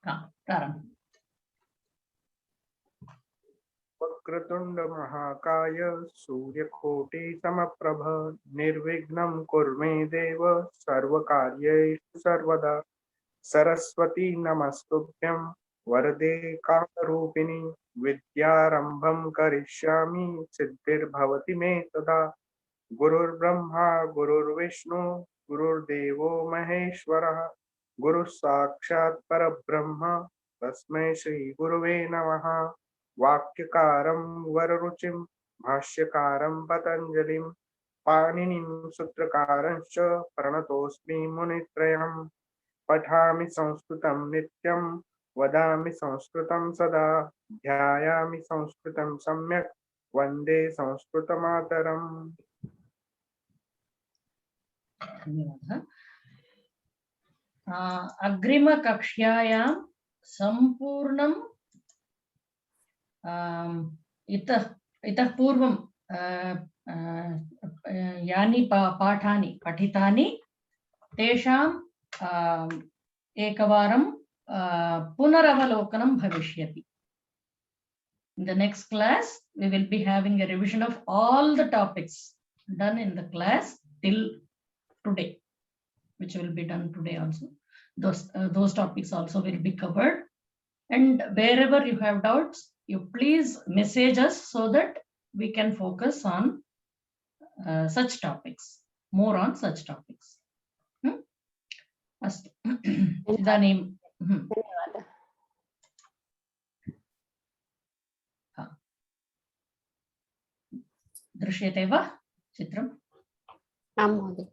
प्रारंभ। वक्रतुंड महाकाय सूर्यकोटि समप्रभ निर्विघ्नं कुरु मे देव सर्वकार्येषु सर्वदा सरस्वती नमस्तुभ्यं वरदे कामरूपिणी विद्यारंभं करिष्यामि सिद्धिर्भवति मे सदा गुरुर्ब्रह्मा गुरुर्विष्णु गुरुर्देवो महेश्वरः गुरुः साक्षात् परब्रह्म तस्मै श्री गुरुवे नमः। वाक्यकारं वररुचिं भाष्यकारं पतंजलिं पाणिनिं सूत्रकारंच प्रणतोऽस्मि मुनित्रयम्। पठामि संस्कृतं नित्यं वदामि संस्कृतं सदा ध्यायामि संस्कृतं सम्यक् वन्दे संस्कृतमातरम्। धन्यवादः। अग्रिमकक्ष्यायां सम्पूर्णं इतः पूर्वं यानि पाठानि पठितानि तेषां एकवारं पुनरवलोकनं भविष्यति. In the next class, we will be having a revision of all the topics done in the class till today, which will be done today also. Those topics also will be covered. And wherever you have doubts, you please message us so that we can focus on such topics, more on such topics. अस्तु इदानीं धन्यवादः। दृश्यते वा चित्रम्? आं महोदय।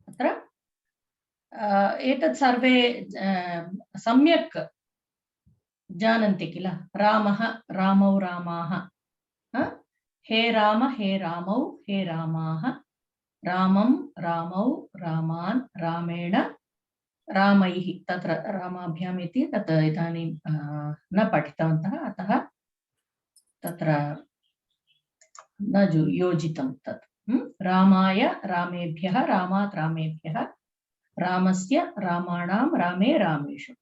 अत्र एतत् सर्वे सम्यक् जानन्ति किल? रामः रामौ रामाः, हे राम हे रामौ हे रामाः, रामं रामौ रामान् रामेण रामैः। तत्र रामाभ्याम् इति तत् इदानीं न पठितवन्तः, अतः तत्र न योजितं तत्। रामाय रामेभ्यः रामात् रामेभ्यः रामस्य रामाणां रामे रामेषु।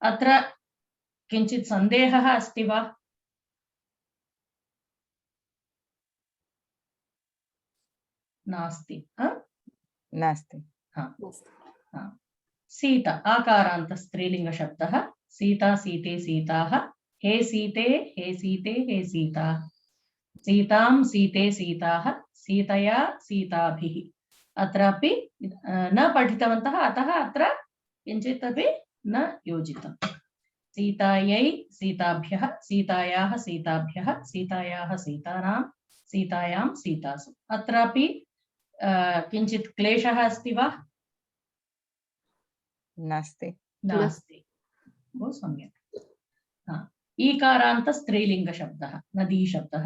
अत्र किञ्चित् सन्देहः अस्ति वा? नास्ति। नास्ति। सीता आकारान्त स्त्रीलिंग शब्दः। सीता सीते सीताः, हे सीते हे सीते हे सीता, सीतां सीते सीताः, सीतया सीताभिः। अत्रापि न पठितवन्तः, अतः अत्र किञ्चित् अपि न योजितम्। सीतायै सीताभ्यः, सीतायाः सीताभ्यः, सीतायाः सीतानां, सीतायां सीतासु। अत्रापि किञ्चित् क्लेशः अस्ति वा? नास्ति। नास्ति। बहु सम्यक्। ईकारान्त स्त्रीलिंग शब्दः नदी शब्दः।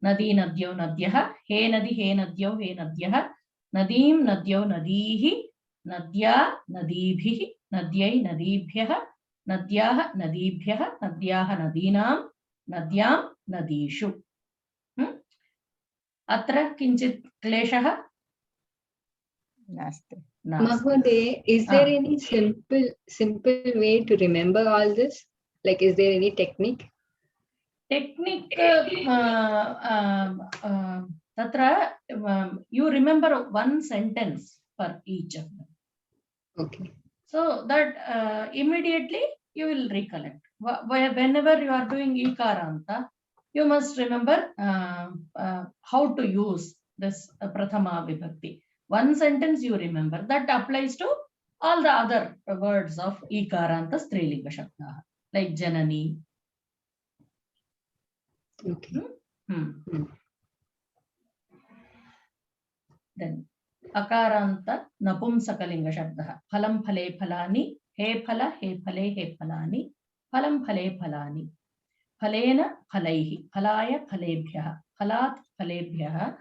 नदी नद्यौ नद्यः, हे नदी हे नद्यौ हे नद्यः, नदीं नद्यौ नदीः, नद्या नदीभिः, नद्यै नदीभ्यः, नद्याः नदीभ्यः, नद्याः नदीनां, नद्यां नदीषु। अत्र किञ्चित् क्लेशः नास्ति। Mahoday, is there any simple way to remember all this? Like, is there any technique? Technique, tatra you remember one sentence for each of them. Okay. So that immediately you will recollect. Whenever you are doing ikaranta, you must remember how to use this prathama vibhakti. One sentence you remember, that applies to all the other words of ikaranta strilinga shabdaha, like janani. Okay. Then akaranta napumsakalinga shabdaha, phalam phale phalani, he phala he phale he phalani, phalam phale phalani, phalena phalaihi, phalaya phalebhyah, phalat phalebhyah,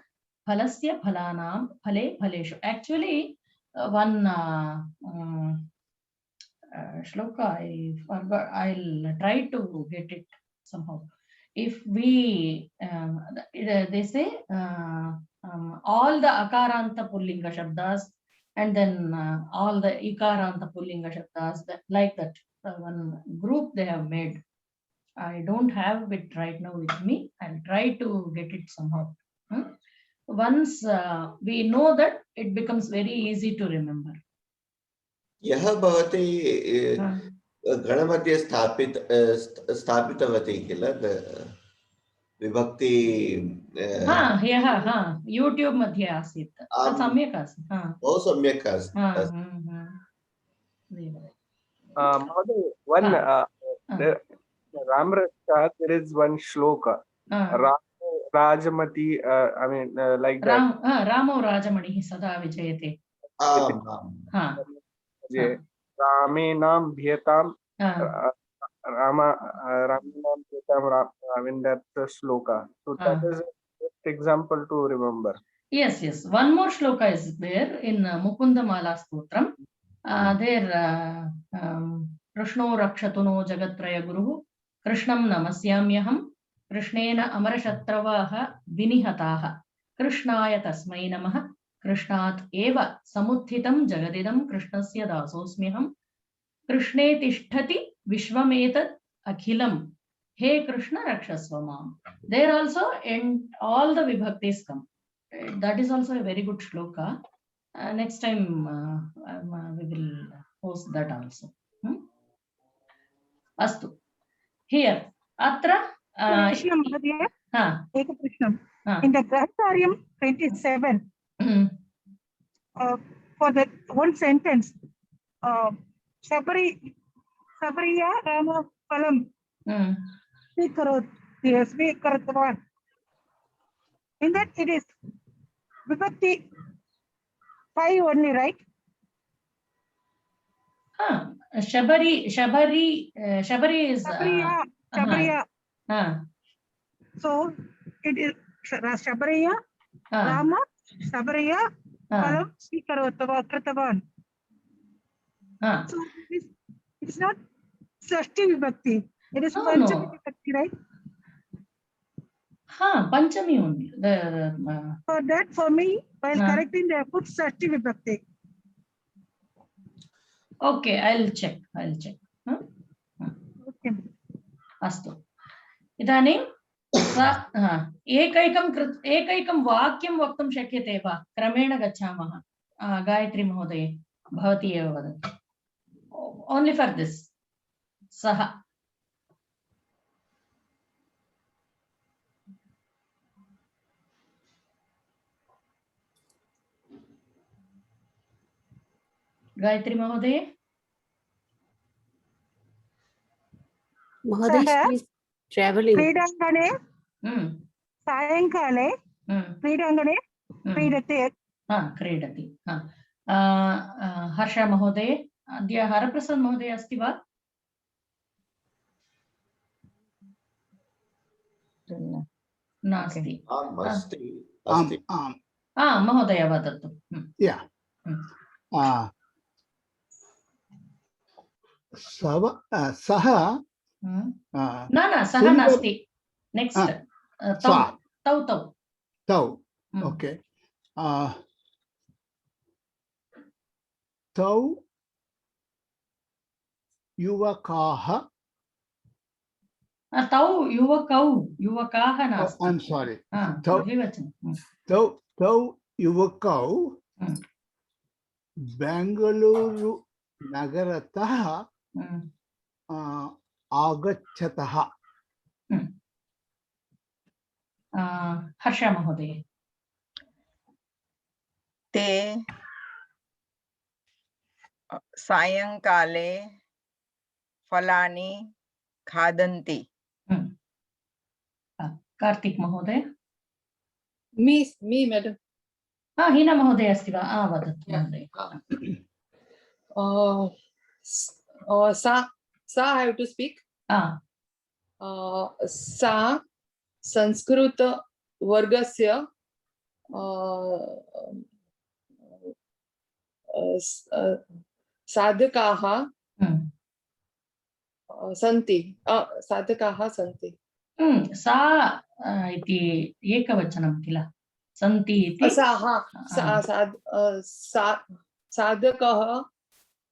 phalasya phalanam, phale phaleshu. Actually, one shloka I forgot. I'll try to get it somehow. If we, they say all the akaranta pullinga shabdas and then all the ikaranta pullinga shabdas, like that one group they have made. I don't have it right now with me. I'll try to get it somehow. Once we know that, it becomes very easy to remember. यः भवती गणमध्ये स्थापितवती किल विभक्ति ह्यः YouTube मध्ये आसीत् तत् सम्यक् आसीत् बहु सम्यक् अस्ति Mother, one Ramrasha, there is one shloka. Rajamati, I mean, like that. Ramo Rajamanihi sada vijayate. Ramenam bhyatam Ramanam bhyatam, I mean, that's the shloka. So that is a good example to remember. Yes, yes. One more shloka is there in Mukunda Mala Stotram. There, Krishno Rakshatuno Jagatraya Guru, Krishnam Namasyamyaham, Krishnena Amarashatravaha Vinihataha, Krishnaya Tasmai Namaha, Krishnat Eva Samuthitam Jagadidam Krishnasya Dasosmyaham, Krishne Tishtati Vishwametat Akhilam, He Krishna Rakshasvamam. There also, and all the vibhaktis come. That is also a very good shloka. Next time we will post that also. Astu. Here, atra. Eka Krishnam. In the Grantharyam 27, for the one sentence, Sabariya Rama Phalam Svikaratavan. In that it is Vibhakti 5 only, right? Shabari is Shabariya. So it is Shabariya, Rama, Shabariya, Phalam Svikaratavan. So it's not Shashti Vibhakti. It is Panchami Vibhakti, right? Panchami only. For that, for me, while correcting, they have put Shashti Vibhakti. Okay, I'll check. Okay. Astu. Idanim एकैकं वाक्यं वक्तुं शक्यते वा? क्रमेण गच्छामः. गायत्री महोदये, भवती एव वदतु. Only for this. Saha. Gayatri Mahoday. Mahoday is traveling. Kridangane, Sayankale, Kridangane, Kridate. Kridati. Harsha Mahoday. Adya Haraprasad Mahoday asti va? Nasti. अस्ति Mahoday vadatu. Yeah. Saha. Saha nasti. Next. Tau. Okay. Tau Yuvakaha. Tau Yuvakaha nasti. I'm sorry. Tau Tau Yuvakau Bangalore Nagarataha Agachataha. Harsha Mahoday. ते सायंकाले फलानि खादन्ति. Kartik Mahoday. Me, madam. Hina Mahoday asti va? Vadatu Mahoday. Sa I have to speak. Sa Sanskrit vargasya साधकाः सन्ति. सा इति एकवचनं किल? सन्ति इति. साधकः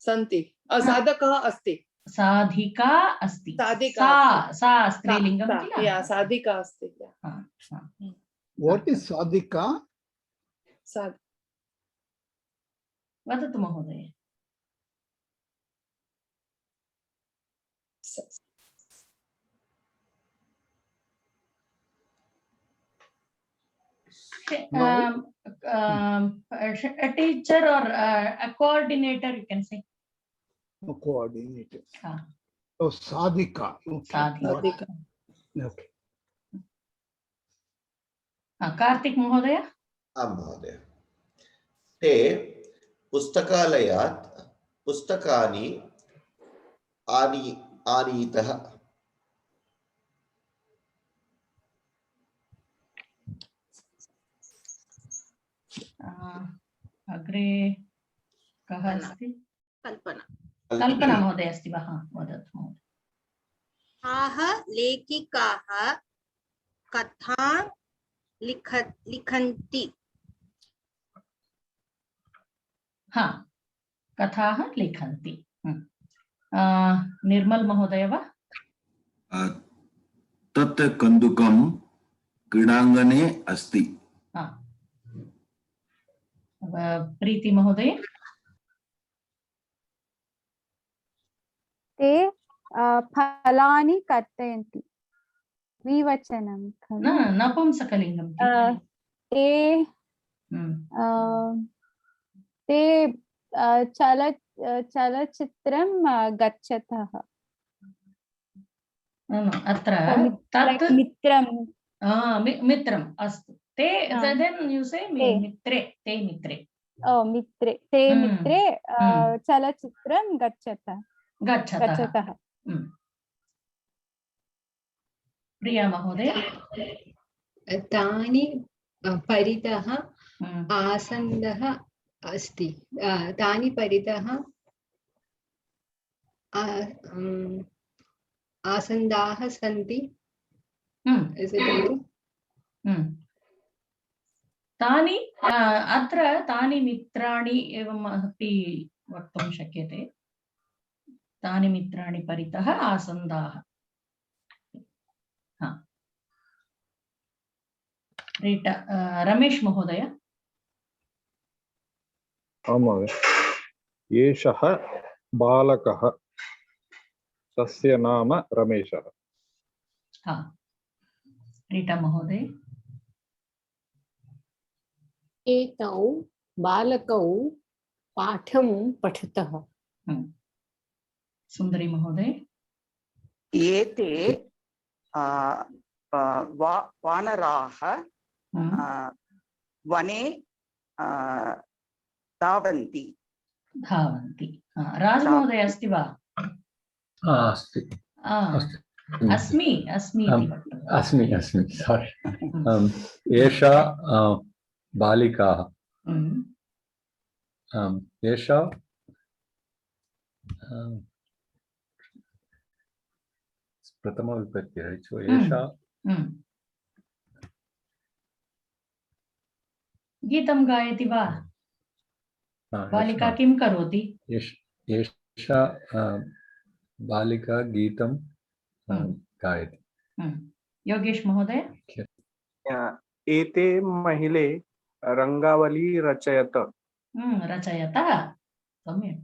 सन्ति साधकः अस्ति साधिका अस्ति साधिका सा स्त्रीलिङ्गं किल या साधिका अस्ति हा, हा। What is sadhika? साध वदतु महोदय a teacher or a coordinator you can say No, coordinator. Ah. Oh, sadhika. Okay. Sadhika Okay. Kartik महोदय आं महोदय ते पुस्तकालयात् पुस्तकानि आनीतः अग्रे कः अस्ति कल्पना कल्पना महोदय अस्ति वा हा, वदतु महोदय आह लेखिकाः कथां लिखन्ति हा कथाः लिखन्ति निर्मल महोदय वा तत् कन्दुकं क्रीडाङ्गणे अस्ति हा प्रीति महोदय ते फलानि कर्तयन्ति द्विवचनं न नपुंसकलिङ्गं ते ते चलचित्रं गच्छतः अत्र like मित्रं मित्रम् अस्तु ते then you say मित्रे ते मित्रे मित्रे ते मित्रे चलचित्रं गच्छतः प्रिया महोदय तानि परितः आसन्दः अस्ति तानि परितः आसन्दाः सन्ति तानि अत्र तानि मित्राणि एवम् अपि वक्तुं शक्यते तानि मित्राणि परितः आसन्दाः रीटा रमेश महोदय आं महोदय एषः बालकः तस्य नाम रमेशः हा रीटा महोदय एतौ बालकौ पाठं पठतः सुन्दरी महोदय एते वानराः वने धावन्ति राज महोदय अस्ति वा अस्ति अस्मि अस्मि अस्मि अस्मि सारी एषा बालिका एषा प्रथमा विभक्ति एषा गीतं गायति वा बालिका किं करोति एषा बालिका गीतं गायति योगेश महोदय एते महिले रङ्गावली रचयत रचयतः सम्यक्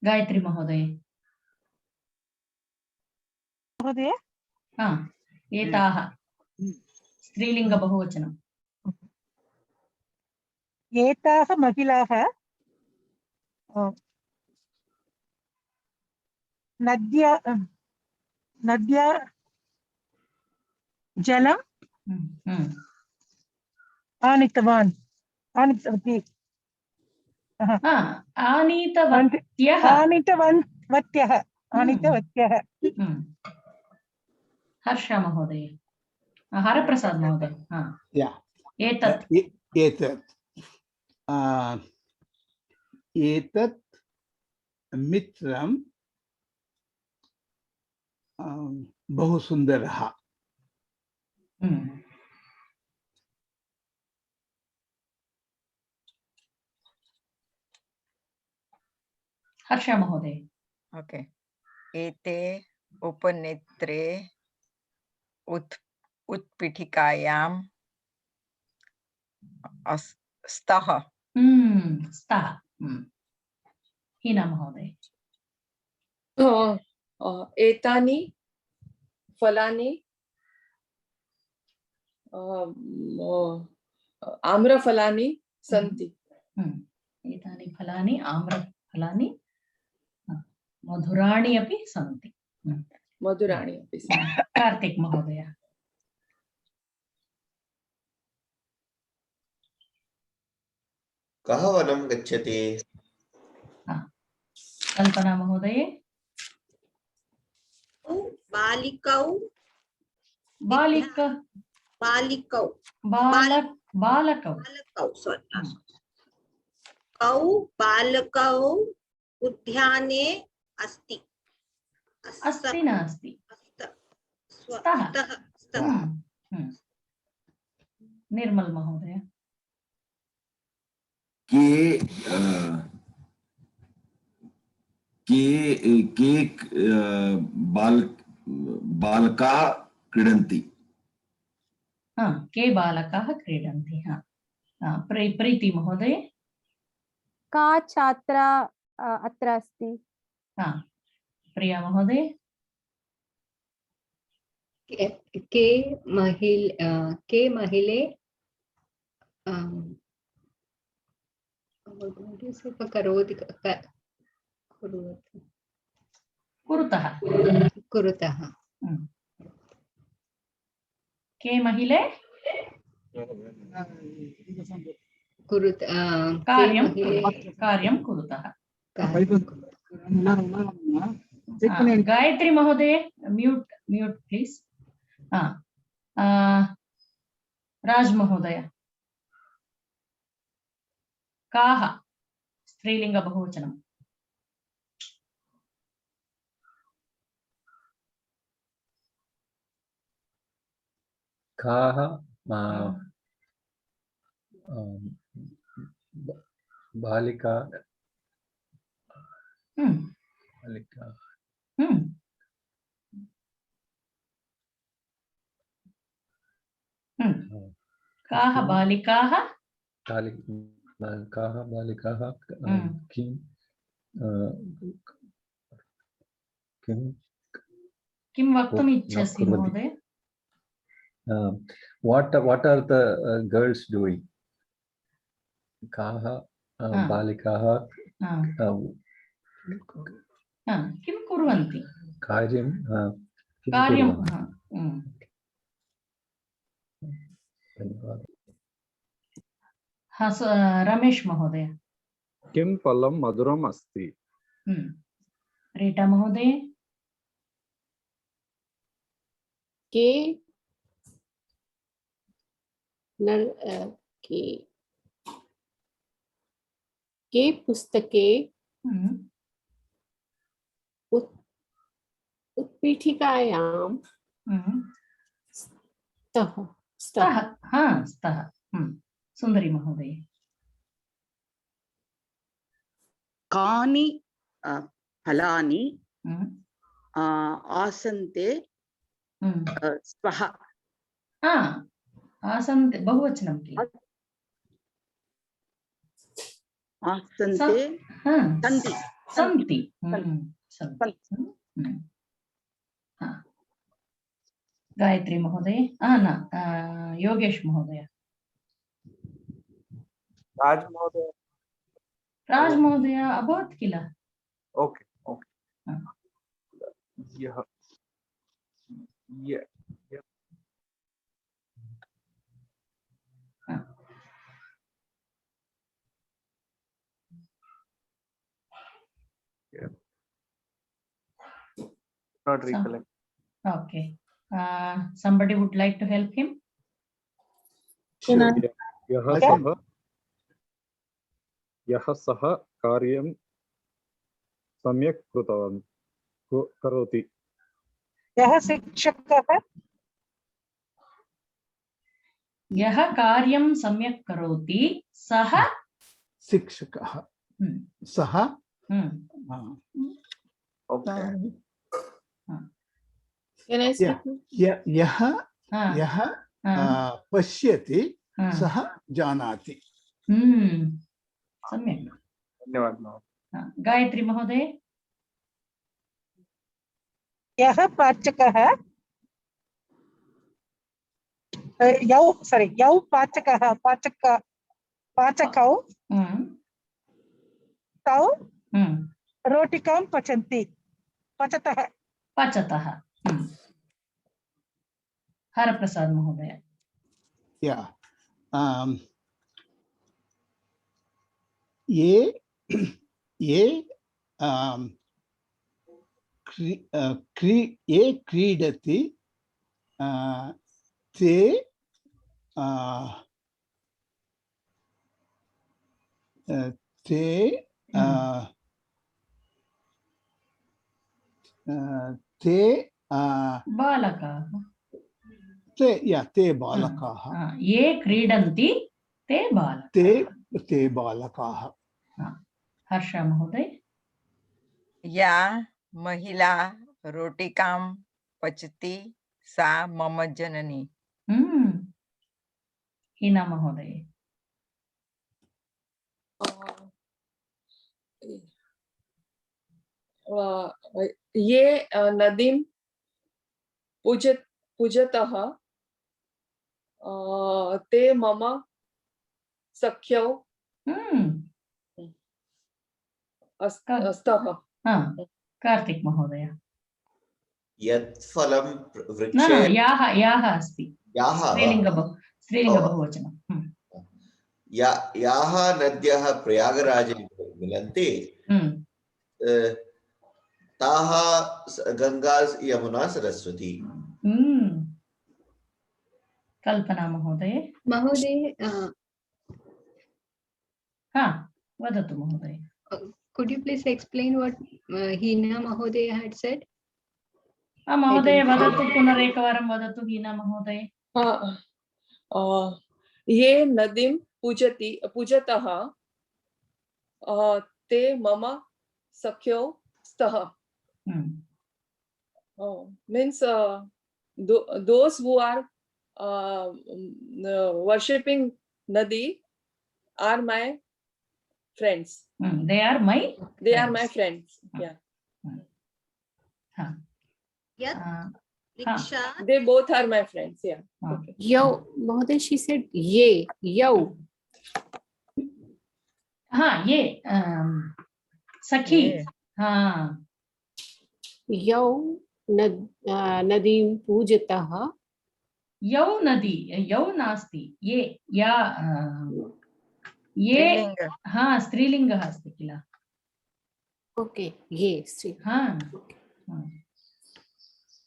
गायत्री महोदय महोदय एताः स्त्रीलिङ्ग बहुवचनम् एताः महिलाः नद्या जलम् आनीतवती हर्ष महोदय हरप्रसाद महोदय एतत् मित्रं बहु सुन्दरः हर्ष महोदय। ओके। एते उपनेत्रे उत्पीठिकायां स्तः। स्तः। हीना महोदय। एतानि फलानि आम्रफलानि सन्ति। एतानि फलानि आम्रफलानि मधुराणि अपि सन्ति। मधुराणि अपि सन्ति। कार्तिक महोदय। कः वनं गच्छति? कल्पना महोदय। बालिकौ बालिका बालिकौ बालकौ कौ बालकौ उद्याने अस्ति। अस्ति नास्ति। स्तः। निर्मल महोदय। के बालकाः क्रीडन्ति। के बालकाः क्रीडन्ति। प्रीति महोदय। का छात्रा अत्र अस्ति। प्रिया महोदय। के महिले कुरुतः। के महिले कार्यं कुरुतः। गायत्री महोदय म्यूट प्लीज। राज महोदय। काः स्त्रीलिंग बहुवचनम्। काः बालिका काः बालिकाः किं वक्तुम् इच्छसि महोदय। what are the girls doing? काः बालिकाः किं कुर्वन्ति। कार्यं रमेश महोदय। किं फलं मधुरम् अस्ति। रीटा महोदय। के पुस्तके उत्पीठिकायां स्तः। सुंदरी महोदय। कानि फलानि आसन्ते स्वः। आसन्ते बहुवचनं किल। आसन्ते सन्ति। गायत्री महोदय। न योगेश महोदय। राज महोदय अभवत् किल। ओके यह not recollect. Okay. Somebody would like to help him. यः सः कार्यं सम्यक् करोति। यः शिक्षकः। यः कार्यं सम्यक् करोति सः शिक्षकः। सः Okay. Can I speak? यः पश्यति सः जानाति. सम्यक्. धन्यवाद महोदय. गायत्री महोदय. यः पाचकः यौ पाचकः पाचकौ तौ रोटिकां पचन्ति. पचतः. हरप्रसाद महोदय. ये क्रीडति ते बालकाः. ते बालकाः. ये क्रीडन्ति ते बालकाः. ते बालकाः. हर्ष महोदय. या महिला रोटिकां पचति सा मम जननी. हिना महोदय. ये नदीं पूजतः ते मम सख्यौ स्तः. कार्तिक महोदय. यत् फलं न वृक्षे याः अस्ति. स्त्रीलिंग बहुवचनं. याः नद्यः प्रयागराजे मिलन्ति ताः गंगा यमुना सरस्वती. कल्पना महोदय. महोदय वदतु महोदय. could you please explain what Hina Mahodaya had said? महोदय वदतु, पुनरेकवारं वदतु हीना महोदय. ये नदीं पूजतः ते मम सख्यौ स्तः. Means those who are worshipping Nadi are my friends. They are my friends. Yeah. They both are my friends. Yeah. Okay. Yo, Mahoday, she said ye, yo. ये सखी. यौ नदीं पूजतः. यौ नदी, यौ नास्ति. ये स्त्रीलिंगः अस्ति किल. ओके, ये स्त्री.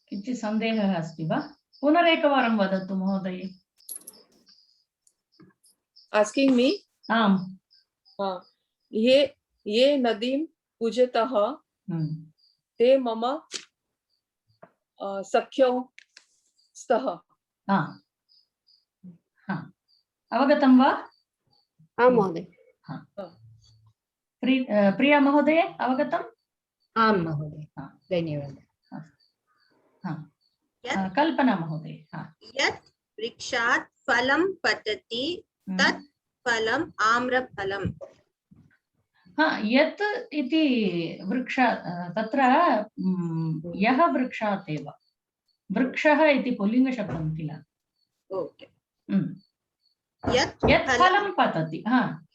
किञ्चित् सन्देहः अस्ति वा? पुनरेकवारं वदतु महोदय. Asking me? आम्. ये नदीं पूजतः ते मम सख्यौ स्तः. अवगतं वा? आं महोदय. प्रिया महोदय अवगतम्? आं महोदय, धन्यवादः. कल्पना महोदय. यत् वृक्षात् फलं पतति तत् फलम् आम्रफलम्. यत् इति वृक्ष, तत्र यः वृक्षात् एव. वृक्षः इति पुल्लिङ्गशब्दं किल. यत् फलं पतति.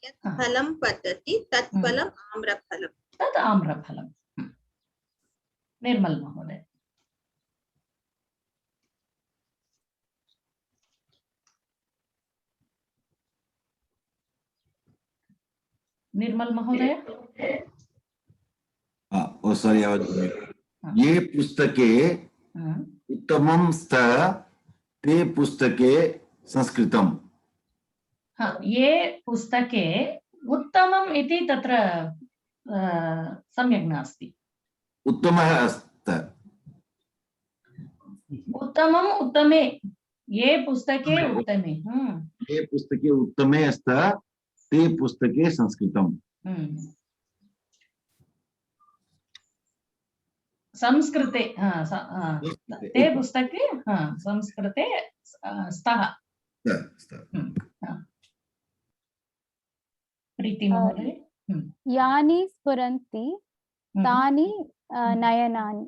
यत् फलं पतति तत् फलम् आम्रफलम्. तत् आम्रफलम्. निर्मल महोदय. निर्मल महोदय. सॉरी, ये पुस्तके उत्तमं स्त ते पुस्तके संस्कृतम्. ये पुस्तके उत्तमम् इति तत्र सम्यक् नास्ति. उत्तमः स्त. उत्तमम् उत्तमे. ये पुस्तके उत्तमे. ये पुस्तके उत्तमे स्त ते पुस्तके संस्कृतम्. संस्कृते ते पुस्तके संस्कृते स्तः प्रीति महोदय यानि स्फुरन्ति तानि नयनानि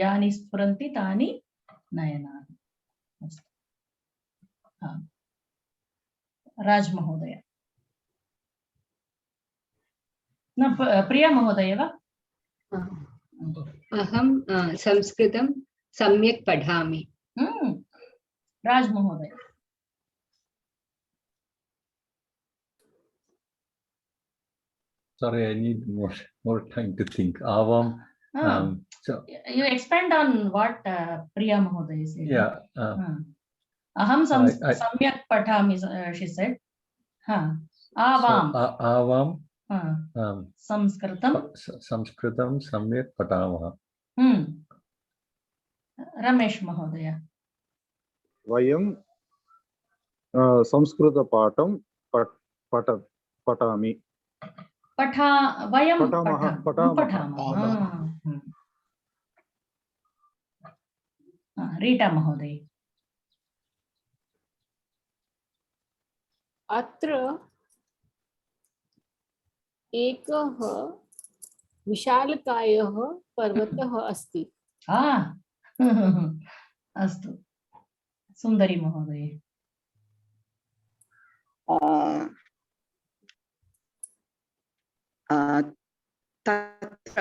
यानि स्फुरन्ति तानि नयनानि राज महोदय न प्रिया महोदय वा अहं संस्कृतं सम्यक् पठामि राज महोदय Sorry, I need more time to think. Avam. So you expand on what Priya Mahoday said. Yeah. Aham samyak patami, she said. Avam. Avam. Sanskritam. Sanskritam samyak patamaha. Ramesh Mahodaya. Vayam Samskrita patam patami. Vayam patamaha. Rita Mahoday. अत्र एकः विशालकायः पर्वतः अस्ति अस्तु सुन्दरी महोदय तत्र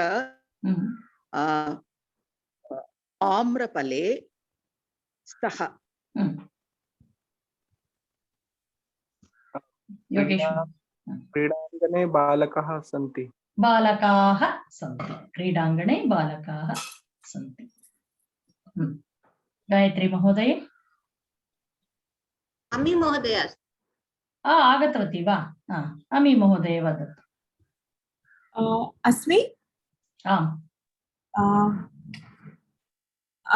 आम्रफले स्तः क्रीडाङ्गणे बालकाः सन्ति क्रीडाङ्गणे बालकाः सन्ति गायत्री महोदय अमी महोदय आगतवती वा अमी महोदय वदतु अस्मि आम्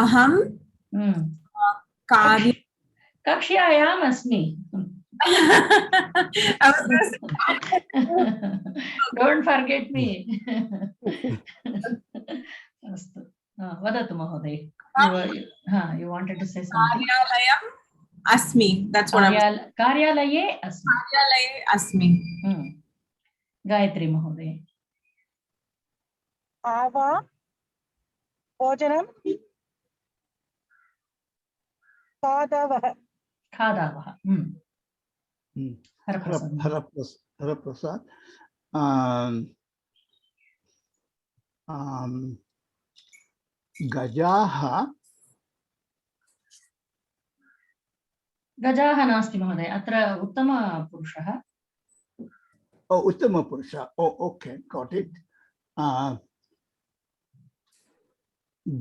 अहं कार्य कक्ष्यायाम् अस्मि डोंट फॉरगेट मी अस्तु वदतु महोदय you wanted to say something कार्यालयम् अस्मि that's what कार्यालये अस्मि गायत्री महोदय आवा भोजनं खादावः हरप्रसाद गजाः नास्ति महोदय अत्र उत्तमपुरुषः उत्तमपुरुषः ओके गॉट इट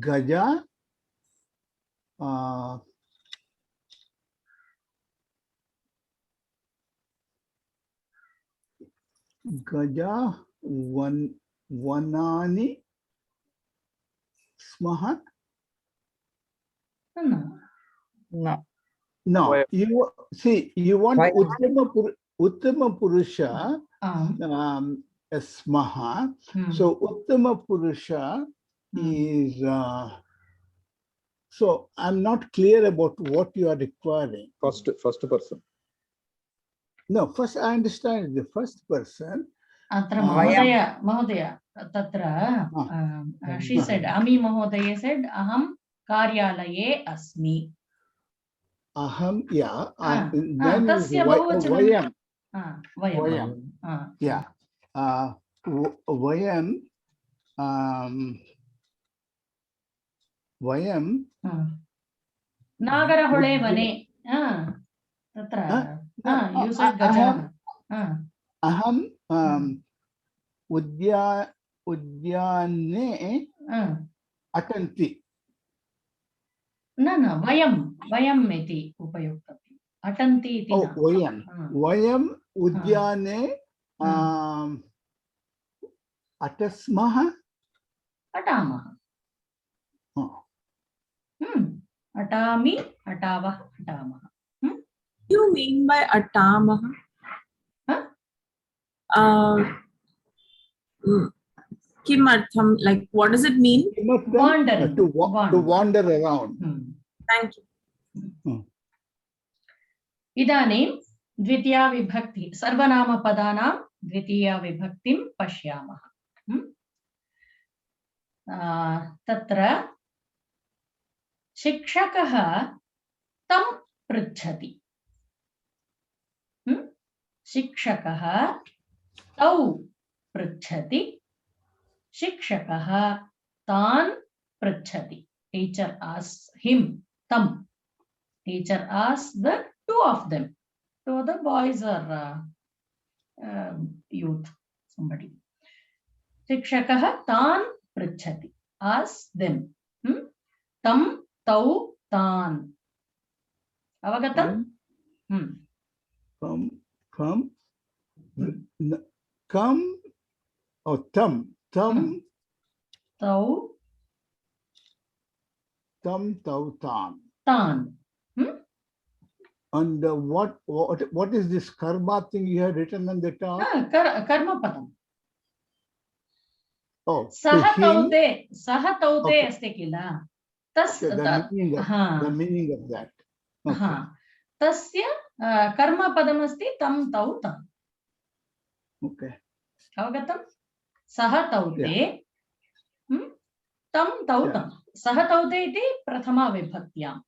गजा गजा वनानि स्मः no you see you want uttama purusha smaha so uttama purusha is so I'm not clear about what you are requiring. First person. No, first I understand the first person. Atra Mahodaya tatra she said Ami Mahodaya said aham karyalaye asmi. Aham then tasya vayam yeah vayam Nagarahole vane tatra you said gaja aham udyane atanti न वयम इति उपयुक्तम् अटन्ति इति वयम उद्याने अटस्मः अटामः अटामि अटावः अटामः you mean by atamah Kimartham, like what does it mean? Wandering. To wander around. Thank you. इदानीं द्वितीया विभक्ति सर्वनामपदानां द्वितीया विभक्तिं पश्यामः। तत्र शिक्षकः तं पृच्छति। शिक्षकः तौ पृच्छति। शिक्षकः तान् पृच्छति। Teacher asks him, tam. Teacher asks the two of them. Two of the boys or youth, somebody. Shikshakah taan pruchhati. Asks them. Tam, tau, taan. Avagatam? Come, or tam, tau, tan. Tan. And what is this karma thing you have written on the top? Karma padam. Oh, Saha taute asti kila. Tas the meaning of that. Okay. Tasya karma padam asti tam tau tam. Okay. Avagatam? Saha taute tam tau tam. Saha taute iti prathama vibhaktiyam.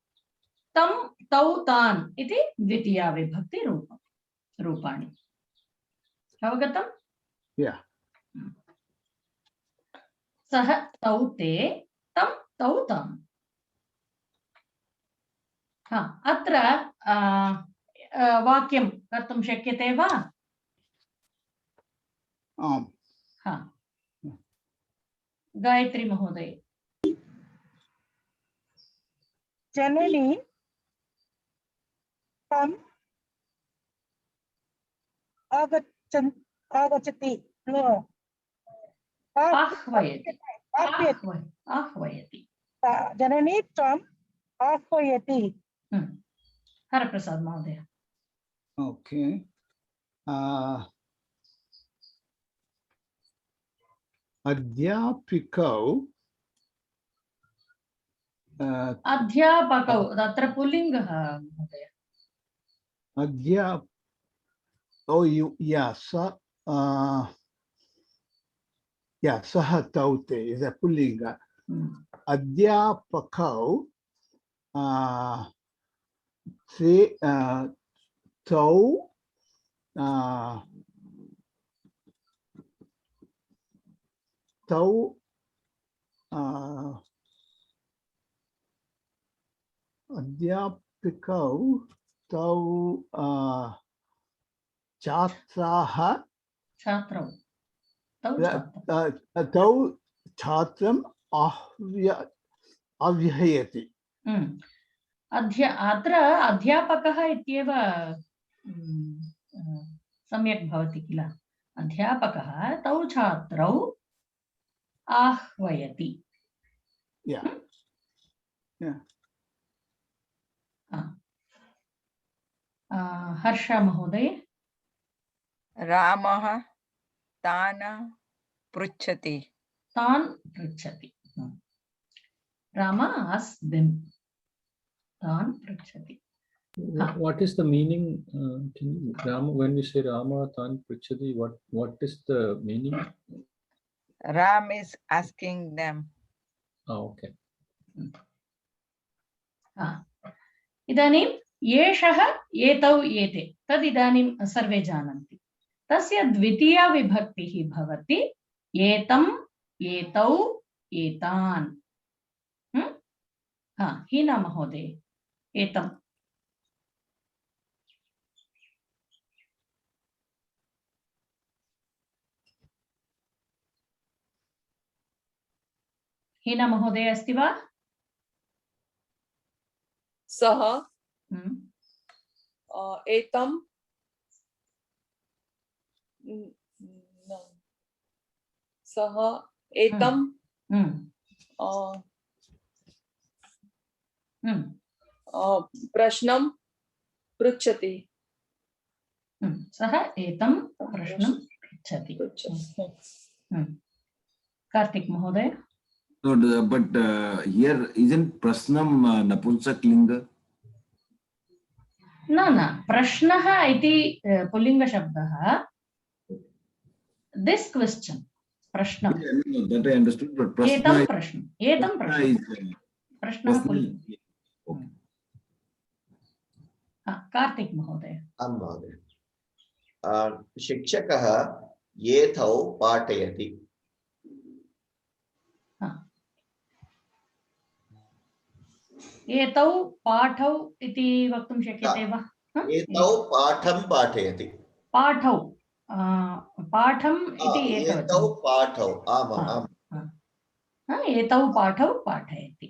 Tam tau tan iti dvitiya vibhakti rupani. Avagatam? Yeah. Saha taute tam tau tam. Atra vakyam kartum shakyate va? Gayatri Mahoday. Janani tam agachati. No. Ahvayati. Janani tam ahvayati. Haraprasad Mahoday. Okay. Adhyapikau. Adhyapakau. Tatra pullingaha Mahoday. Oh, yeah. Yeah, saha taute is a pullinga. Adhyapakau. Say tau. Tau adhyapikau tau chatraha Chatrau. Tau chatram avyayati. अत्र अध्यापकः इत्येव सम्यक् भवति किल अध्यापकः तौ छात्रौ आह्वयति हर्ष महोदय रामः तान् पृच्छति Rama asks them. Tan pruchhati. What is the meaning? Rama, when we say Rama Tan Pruchhati, what is the meaning? Ram is asking them. Oh, okay. इदानीं येषः एतौ एते तद् इदानीं सर्वे जानन्ति तस्य द्वितीया विभक्तिः भवति एतं एतौ एतान् हीना महोदय एतम् हीना महोदय अस्ति वा सः एतं सः एतं प्रश्नं पृच्छति सः एतं प्रश्नं पृच्छति Kartik Mahoday. So, but here isn't Prasnam Napunsak Linga? न प्रश्नः इति पुल्लिङ्ग शब्दः. This question प्रश्नम्. Yeah, no, that I understood, but एतं Prasna प्रश्नम्. एतं प्रश्नम्. is प्रश्नः personal. पुल्लिङ्ग. Okay. कार्तिक महोदय. आं महोदय. शिक्षकः एतौ पाठयति. एतौ पाठौ इति वक्तुं शक्यते वा? एतौ पाठं पाठयति. पाठौ पाठम् इति एतौ पाठौ. आमाम् आम्. एतौ पाठौ पाठयति.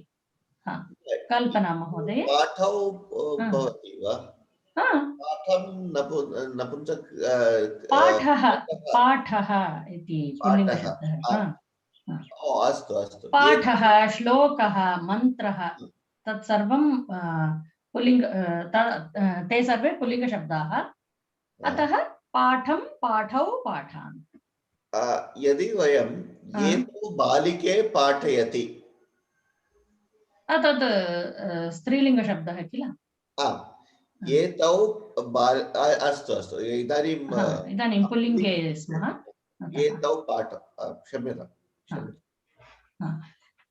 कल्पना महोदय. पाठौ भवति वा? पाठं नपुंसक पाठः पाठः इति पुल्लिङ्गशब्दः. अस्तु अस्तु. पाठः, श्लोकः, मन्त्रः तत्सर्वं पुल्लिङ्ग ते सर्वे पुल्लिङ्गशब्दाः. अतः पाठं पाठौ पाठान्. यदि वयं एतौ बालिके पाठयति, तद् स्त्रीलिङ्गशब्दः किल? एतौ अस्तु अस्तु. इदानीं पुल्लिङ्गे स्मः. एतौ पाठं. क्षम्यतां.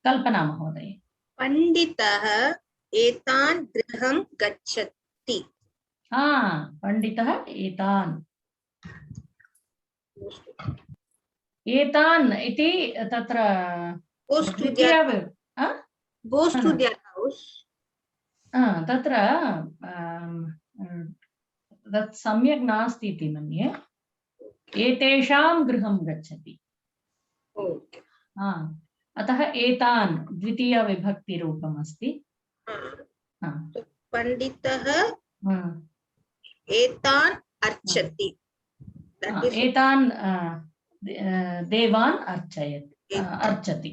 कल्पना महोदय. पंडितः एतान् गृहं गच्छति. पंडितः एतान्. एतान् इति तत्र goes to their house. तत्र तत् सम्यक् नास्ति इति मन्ये. एतेषां गृहं गच्छति. अतः एतान् द्वितीय विभक्तिरूपम् अस्ति. पंडितः एतान् अर्चति. एतान् देवान् अर्चति.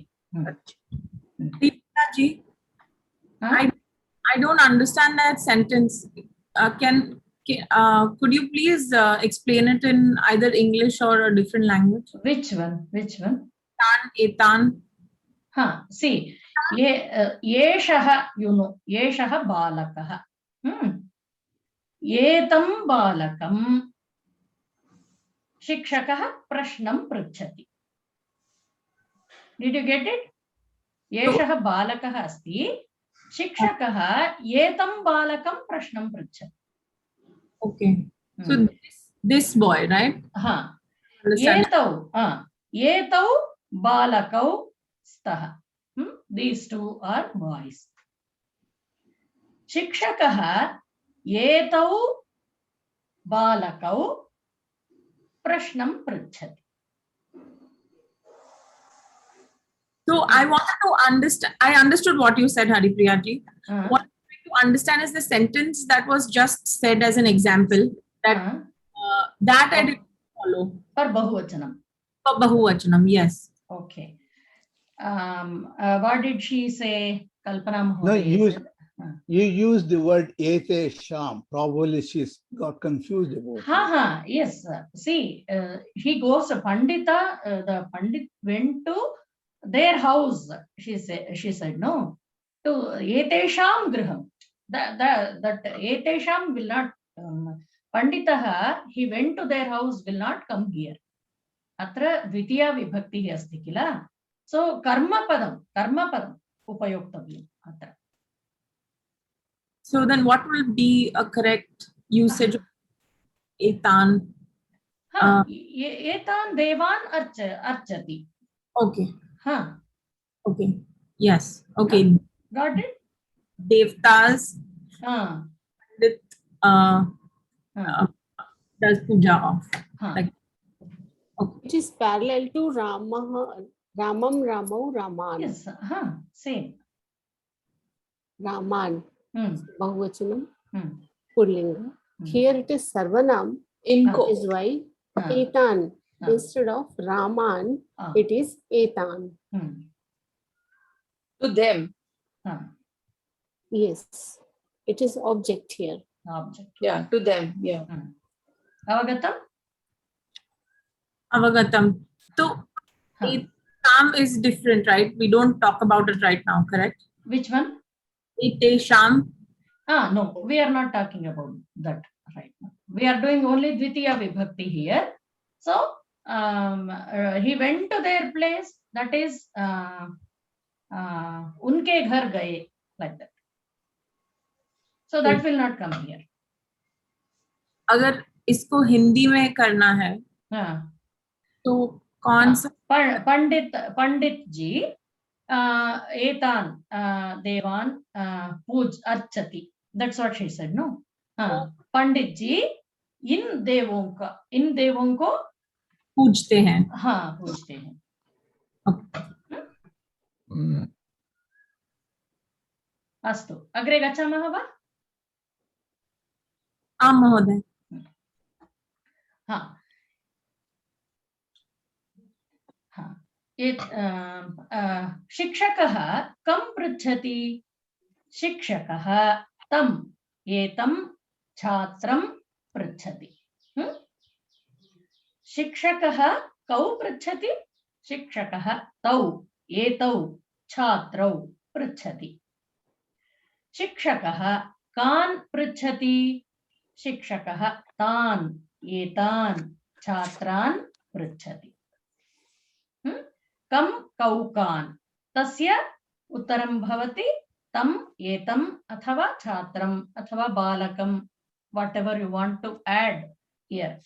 Ji, I don't understand that sentence. Could you please explain it in either English or a different language? Which one? Etan. See, yeshah, you know, yeshah balakah. Etam balakam shikshakah prashnam pruchhati. Did you get it? Yeshah balakah asti. Shikshakah etam balakam prashnam pruchhati. Okay. So this boy, right? Etau balakau stah. These two are boys. Shikshakah etau balakau prashnam pruchhati. So I wanted to understand. I understood what you said, Haripriya ji. What I'm trying to understand is the sentence that was just said as an example. That that I didn't follow. For bahuvachanam. For bahuvachanam, yes. Okay. What did she say, Kalpana Mahoday? No, you used the word ete sham. Probably she's got confused about it. Yes. See, he goes to Pandita. The Pandit went to their house. She said no. To etesham griham. That etesham will not. Panditaha, he went to their house, will not come here. Atra dvitiya vibhakti asti kila. So karma padam upayoktavyam atra. So then what will be a correct usage of etan? Etan devan archati. Okay. Okay. Yes. Okay. Got it? Devtas. Does puja of. Like, okay. It is parallel to Ramam, Raman. Yes. Same. Raman. Bahuvachanam. Pullinga. Here it is Sarvanam. Is why Etan. Instead of Raman, it is Etan. To them. Yes. It is object here. Object. Yeah, to them. Yeah. Avagatam? Avagatam. So, Sham is different, right? We don't talk about it right now, correct? Which one? Ete Sham. No, we are not talking about that right now. We are doing only Dvitiya Vibhakti here. So he went to their place, that is unke ghar gaye, like that. So that will not come here. अगर इसको हिंदी में करना है तो कौन सा? पंडित जी एतान देवान पूज अर्चति. That's what she said, no? पंडित जी इन देवों को पूजते हैं. हाँ, पूजते हैं. अस्तु, अग्रे गच्छामः वा? आम् महोदय. हाँ. शिक्षकः कं पृच्छति? शिक्षकः तं एतं छात्रं पृच्छति. शिक्षकः कौ पृच्छति? शिक्षकः तौ एतौ छात्रौ पृच्छति. शिक्षकः कान् पृच्छति? शिक्षकः तान् एतान् छात्रान् पृच्छति. कं कौ कान्, तस्य उत्तरं भवति तं एतम् अथवा छात्रम् अथवा बालकं, whatever you want to add here.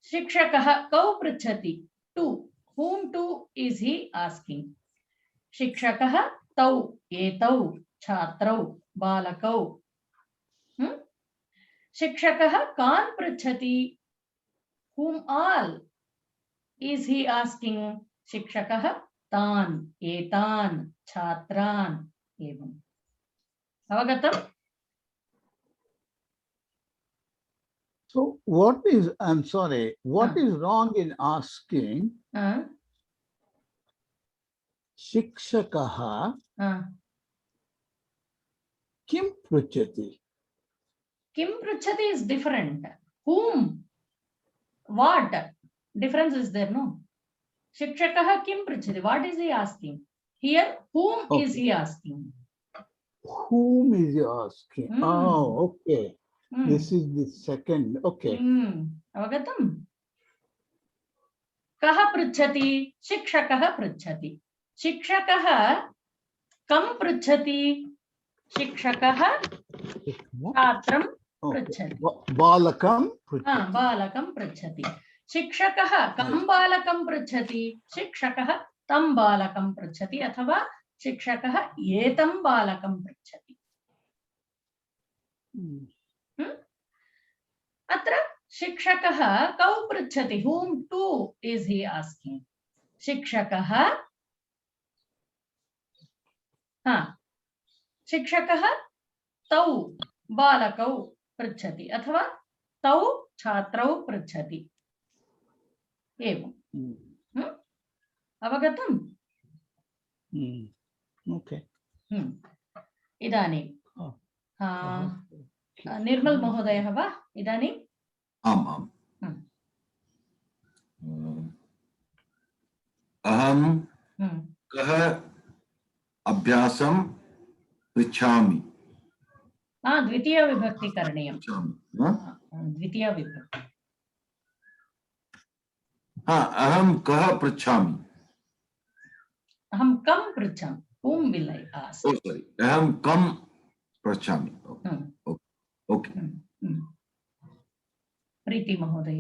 शिक्षकः कौ पृच्छति? To whom to is he asking? शिक्षकः तौ एतौ छात्रौ बालकौ. शिक्षकः कान् पृच्छति? Whom all is he asking? शिक्षकः तान् एतान् छात्रान्. एवम्. अवगतम्? So what is, I'm sorry, what is wrong in asking Shikshakaha Kim Pruchati? Kim Pruchati is different. Whom? What? Difference is there, no? Shikshakaha Kim Pruchati. What is he asking? Here, whom is he asking? Whom is he asking? Oh, okay. This is the second. Okay. Avagatam? Kaha pruchati? Shikshakaha pruchati. Shikshakaha kam pruchati? Shikshakaha chhatram pruchati. Balakam pruchati. Balakam pruchati. Shikshakaha kam balakam pruchati? Shikshakaha tam balakam pruchati. Athava shikshakaha etam balakam pruchati. अत्र शिक्षकः कौ पृच्छति? whom to is he asking? शिक्षकः शिक्षकः तौ बालकौ पृच्छति अथवा तौ छात्रौ पृच्छति. एवम्. अवगतम्? Okay. इदानीं निर्मल महोदयः वा इदानीम्? आम् आम्. अहं कः अभ्यासं पृच्छामि? द्वितीया विभक्ति करणीयं. द्वितीया विभक्ति. अहं कः पृच्छामि? अहं कं पृच्छामि? whom will I ask? Oh, sorry. अहं कं पृच्छामि. Okay. प्रीति महोदय.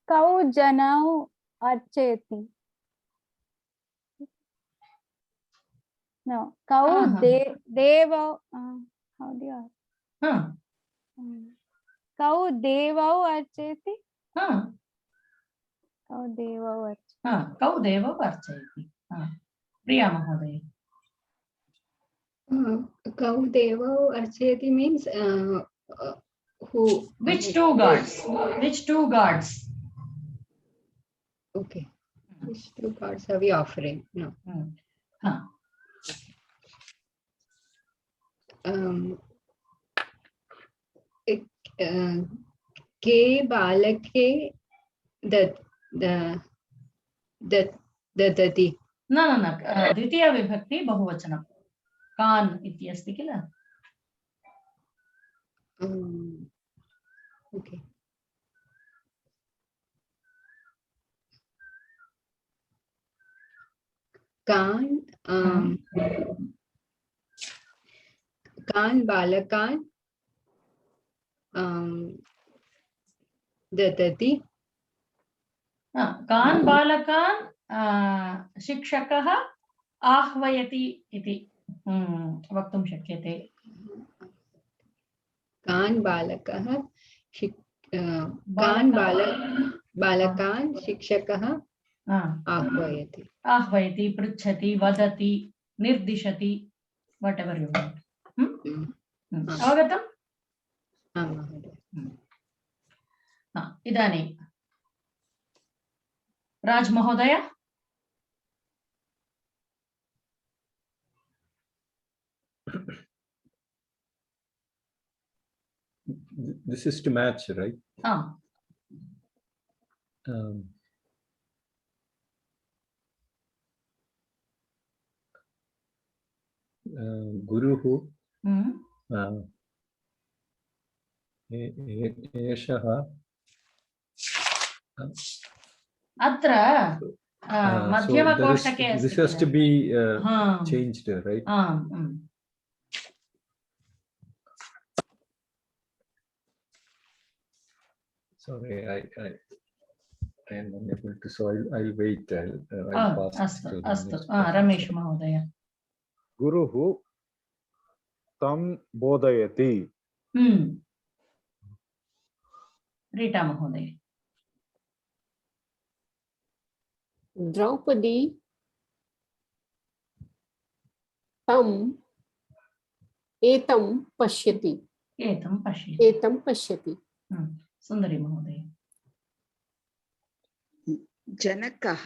कौ जनौ अर्चयति? No. Kau devau. How do you ask? Kau devau archayati? Kau devau archayati. Kau devau archayati. Priya Mahoday. Kau devau archayati means who? Which two gods? Which two gods? Okay. Which two gods are we offering? No. के बालके ददति। न न न द्वितीया विभक्ति बहुवचनं कान् इति अस्ति किल। ओके कान् बालकान् ददति। कान् बालकान् शिक्षकः आह्वयति इति वक्तुं शक्यते। कान् बालकान् शिक्षकः आह्वयति। आह्वयति, पृच्छति, वदति, निर्दिशति, वट् एवर् यु वाण्ट्। अवगतम्? आम् महोदय। इदानीं राज महोदय। This is to match, right? Guruhu एषः अत्र मध्यमकोष्ठके अस्ति। This has to be changed, right? Sorry, I am unable to, so I'll wait. I'll pass to the अस्तु next रमेश महोदय। गुरुः तं बोधयति। रीटा महोदय। द्रौपदी तं एतं पश्यति। एतं पश्यति। सुंदरी महोदय। जनकः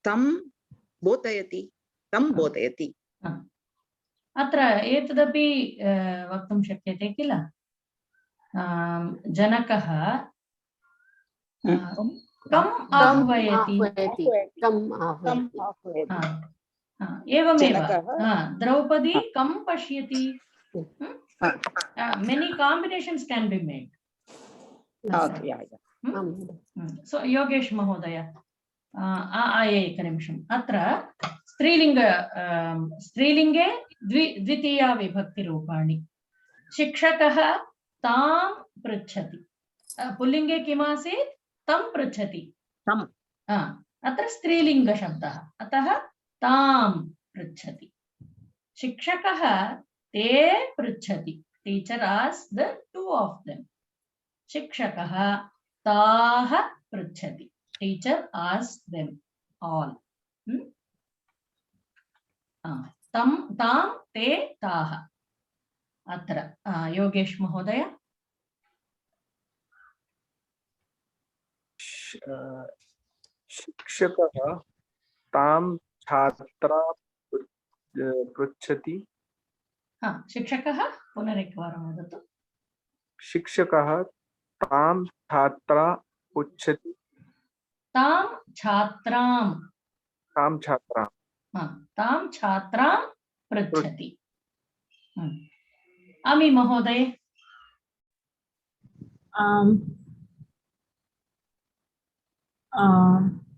तं बोधयति। तं बोधयति। अत्र एतदपि वक्तुं शक्यते किल। जनकः कम् आह्वयति। एवमेव द्रौपदी कं पश्यति। Many combinations can be made. So Yogesh महोदय एकनिमिषम्। अत्र स्त्रीलिंगे द्वितीया विभक्तिरूपाणि। शिक्षकः तां पृच्छति। पुल्लिंगे किमासीत्? तं पृच्छति। अत्र स्त्रीलिंगशब्दः, अतः तां पृच्छति। शिक्षकः ते पृच्छति। Teacher asked the two of them. शिक्षकः ताः पृच्छति। Teacher asked them all. तं तां ते ताः। अत्र योगेश महोदय। शिक्षकः तां छात्रा पृच्छति। शिक्षकः पुनरेकवारं वदतु। शिक्षकः तां छात्रा पृच्छति। तां छात्रां पृच्छति। अमी महोदय।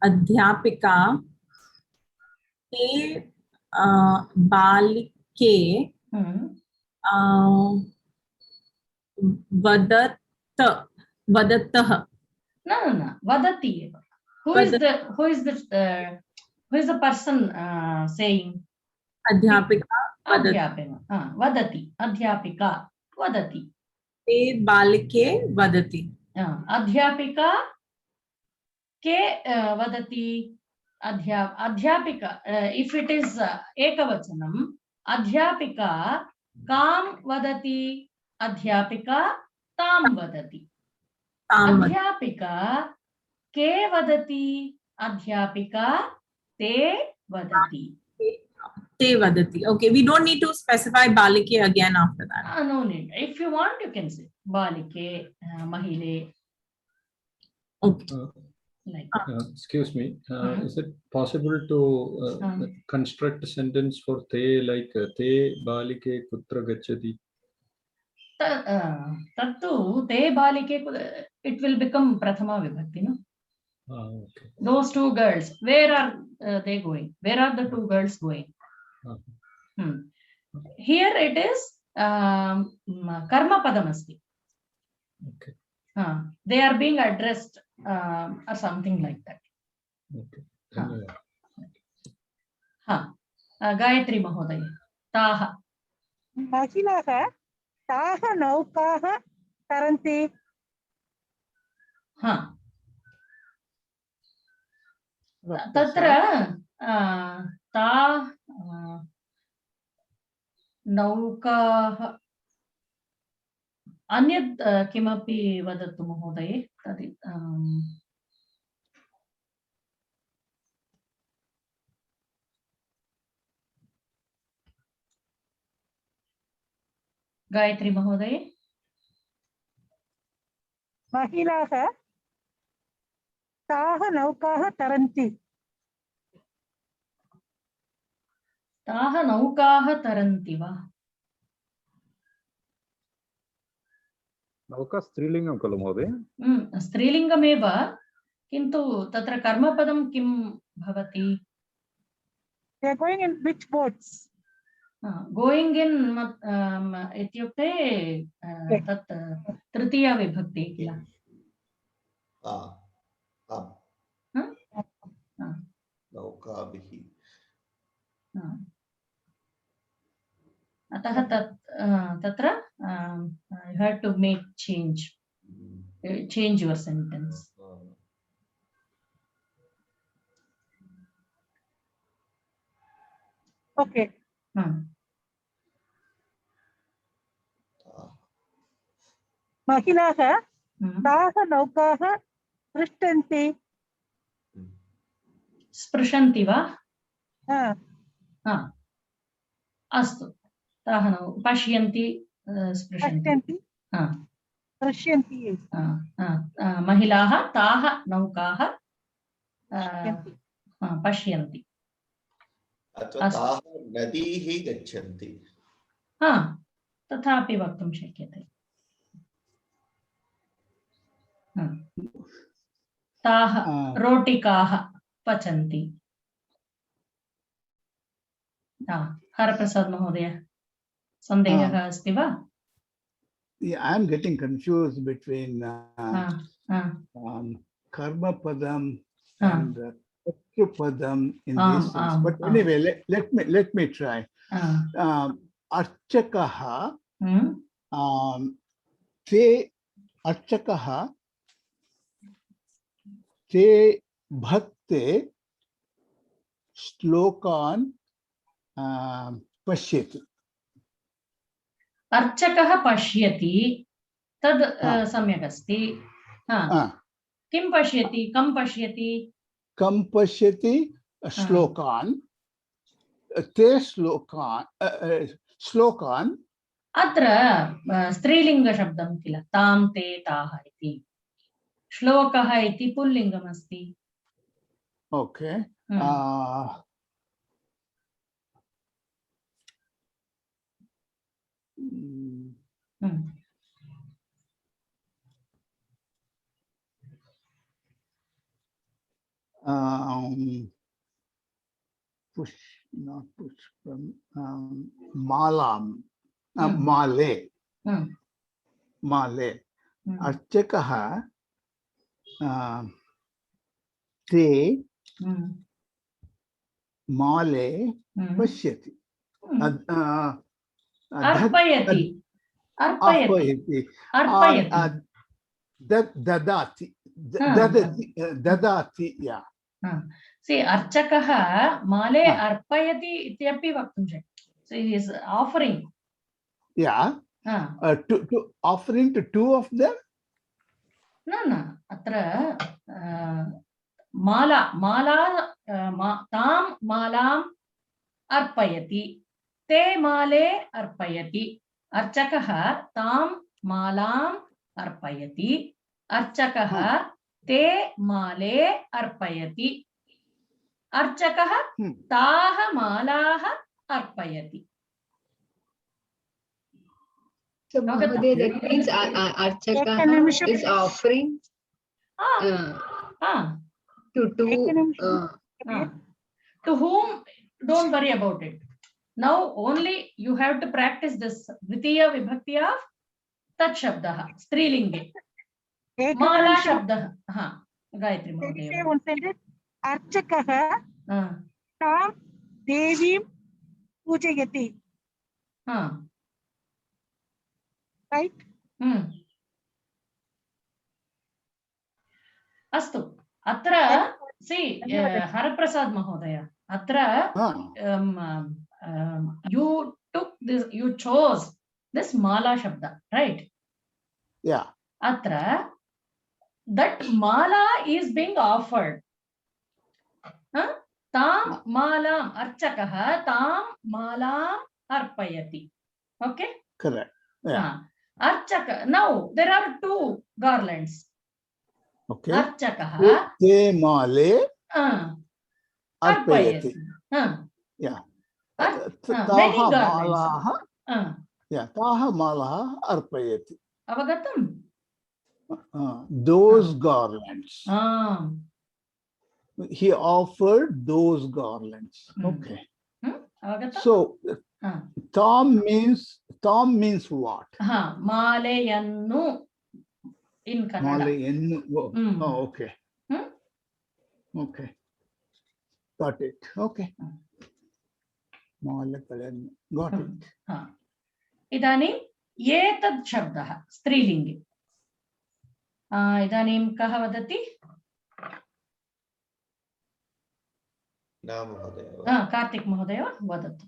अध्यापिका ते बालिके वदतः। न वदति एव। Who is the person saying? अध्यापिका वदति। अध्यापिका वदति। ते बालिके वदति। अध्यापिका के वदति। अध्यापिका if it is एकवचनम्, अध्यापिका कां वदति। अध्यापिका तां वदति। अध्यापिका के वदति। अध्यापिका ते वदति। te vadati. Okay, we don't need to specify balike again after that. No need. If you want, you can say balike, mahile. Okay. Like. Excuse me. Is it possible to construct a sentence for te like te balike kutra gachati? Tattu te balike, it will become prathama vibhakti, no? Okay. Those two girls, where are they going? Where are the two girls going? Here it is karma padamasti. Okay. They are being addressed or something like that. Okay. Gayatri Mahodaya. Taha. Mahilaha taha naukaha taranti. Tatra ta naukaha अन्यत् किमपि वदतु महोदये तदि गायत्री महोदये महिलाः ताः नौकाः तरन्ति ताः नौकाः तरन्ति वा नौका स्त्रीलिङ्गं खलु महोदय स्त्रीलिङ्गमेव किन्तु तत्र कर्मपदं किं भवति they are going in which boats going in इत्युक्ते तत् तृतीया विभक्ति किल नौकाभिः अतः तत्र you have to make change your sentence. Okay. महिलाः ताः नौकाः स्पृशन्ति स्पृशन्ति वा अस्तु ताः पश्यन्ति स्पृशन्ति पश्यन्ति महिलाः ताः नौकाः पश्यन्ति अथवा ताः नदीः गच्छन्ति तथापि वक्तुं शक्यते ताः रोटिकाः पचन्ति हरप्रसाद महोदय सन्देहः अस्ति वा I am getting confused between karma padam and padam in these things. But anyway, let me try. Archakaha te archakaha te bhakte shlokan pashyati. अर्चकः पश्यति तद् सम्यक् अस्ति किं पश्यति कं पश्यति श्लोकान् ते श्लोकान् अत्र स्त्रीलिङ्गशब्दं किल तां ते ताः इति श्लोकः इति पुल्लिङ्गमस्ति okay not pushpam, malam, male, male. Archakaha te male pashyati. अर्पयति ददाति yeah see अर्चकः माले अर्पयति इत्यपि वक्तुं शक्यते so he is offering yeah to offering to two of them न अत्र माला तां मालां अर्पयति, ते माले अर्पयति, अर्चकः तां मालाम् अर्पयति, अर्चकः ते माले अर्पयति, अर्चकः ताः मालाः अर्पयति. So Mahodaya, that means Archaka is offering to whom? Don't worry about it. Now only you have to practice this Dvitiya Vibhakti of Tat Shabdah, Strilinge. Mala Shabdah. Gayatri Mahodaya. One sentence. Archakaha tam devim pujayati. Right? Astu. Atra, see, Haraprasad Mahodaya. Atra, you took this, you chose this Mala Shabda, right? Yeah. Atra, that Mala is being offered. Tam Malam, Archakaha, Tam Malam Arpayati. Okay? Correct. Yeah. Archaka. Now, there are two garlands. Okay. Archakaha. Te male arpayati. Yeah. Taha malaha. Yeah. Taha malaha arpayati. Avagatam? Those garlands. He offered those garlands. Okay. So Tam means what? Malayannu in Kannada. Malayannu. Oh, okay. Okay. Got it. Okay. Malayannu. Got it. Idanim etad shabdah strilingi. Idanim kah vadati? Na Mahodaya. Kartik Mahodaya vadatu.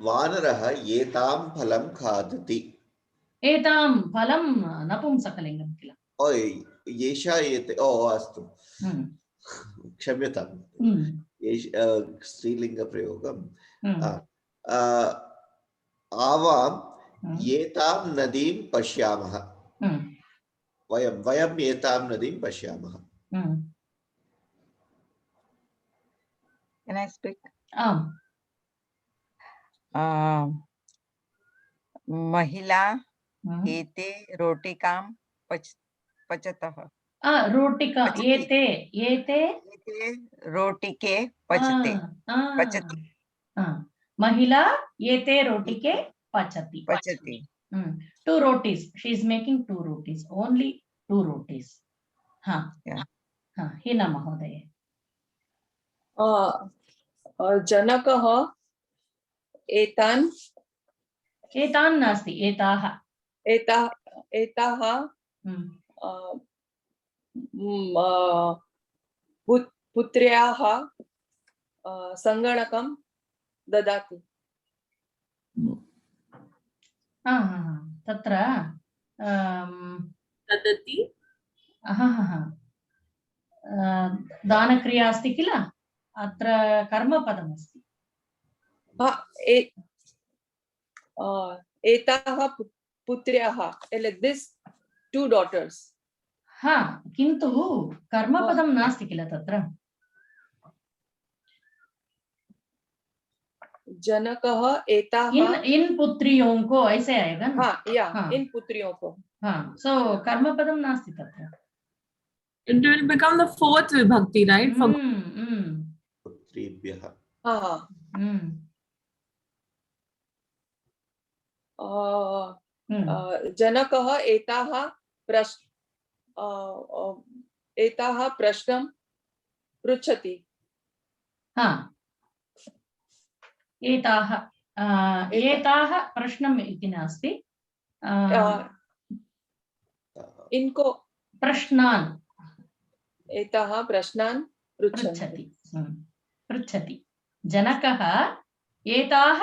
वानरः एतां फलं खादति. एतां फलं नपुंसकलिङ्गं किल? एषा एते अस्तु क्षम्यताम् स्त्रीलिङ्गप्रयोगम् आवां एतां नदीं पश्यामः. वयं एतां नदीं पश्यामः. Can I speak? महिला एते रोटिकां पचतः. रोटिका एते रोटिके पचते. महिला एते रोटिके पचति. 2 rotis. She is making 2 rotis. Only 2 rotis. Hina Mahodaya. जनकः एतान् नास्ति, एताः पुत्र्याः सङ्गणकं ददाति. तत्र ददति दानक्रिया अस्ति किल, अत्र कर्मपदमस्ति. एताः पुत्र्याः, like this 2 daughters. किन्तु कर्मपदं नास्ति किल तत्र. जनकः एताः इन पुत्रियों को ऐसे आएगा ना. इन पुत्रियों को. So कर्मपदं नास्ति तत्र. It will become the 4th vibhakti, right? पुत्रीभ्यः. जनकः एताः प्रश्नं पृच्छति. एताः प्रश्नम् इति नास्ति. इनको प्रश्नान्. एताः प्रश्नान् पृच्छति. जनकः एताः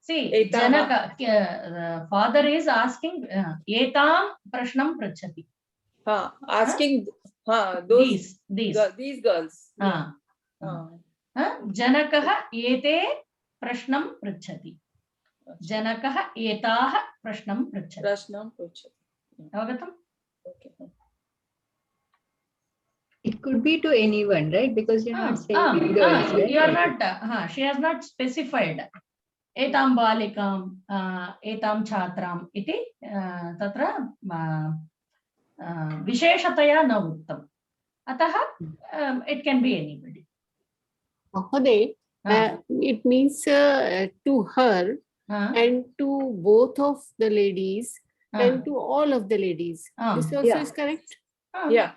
See, Etaha. Janaka, father is asking, etam prashnam prachati. Asking, those these girls. Janakaha ete prashnam prachati. Janakaha etaha prashnam prachati. Avagatam? Okay. It could be to anyone, right? Because you're not saying girls, right? You are not, she has not specified. Etam balikam, etam chatram, iti, tatra, visheshataya na uttam. Ataha, it can be anybody. Mahoday, it means to her and to both of the ladies and to all of the ladies. This also is correct? Yeah.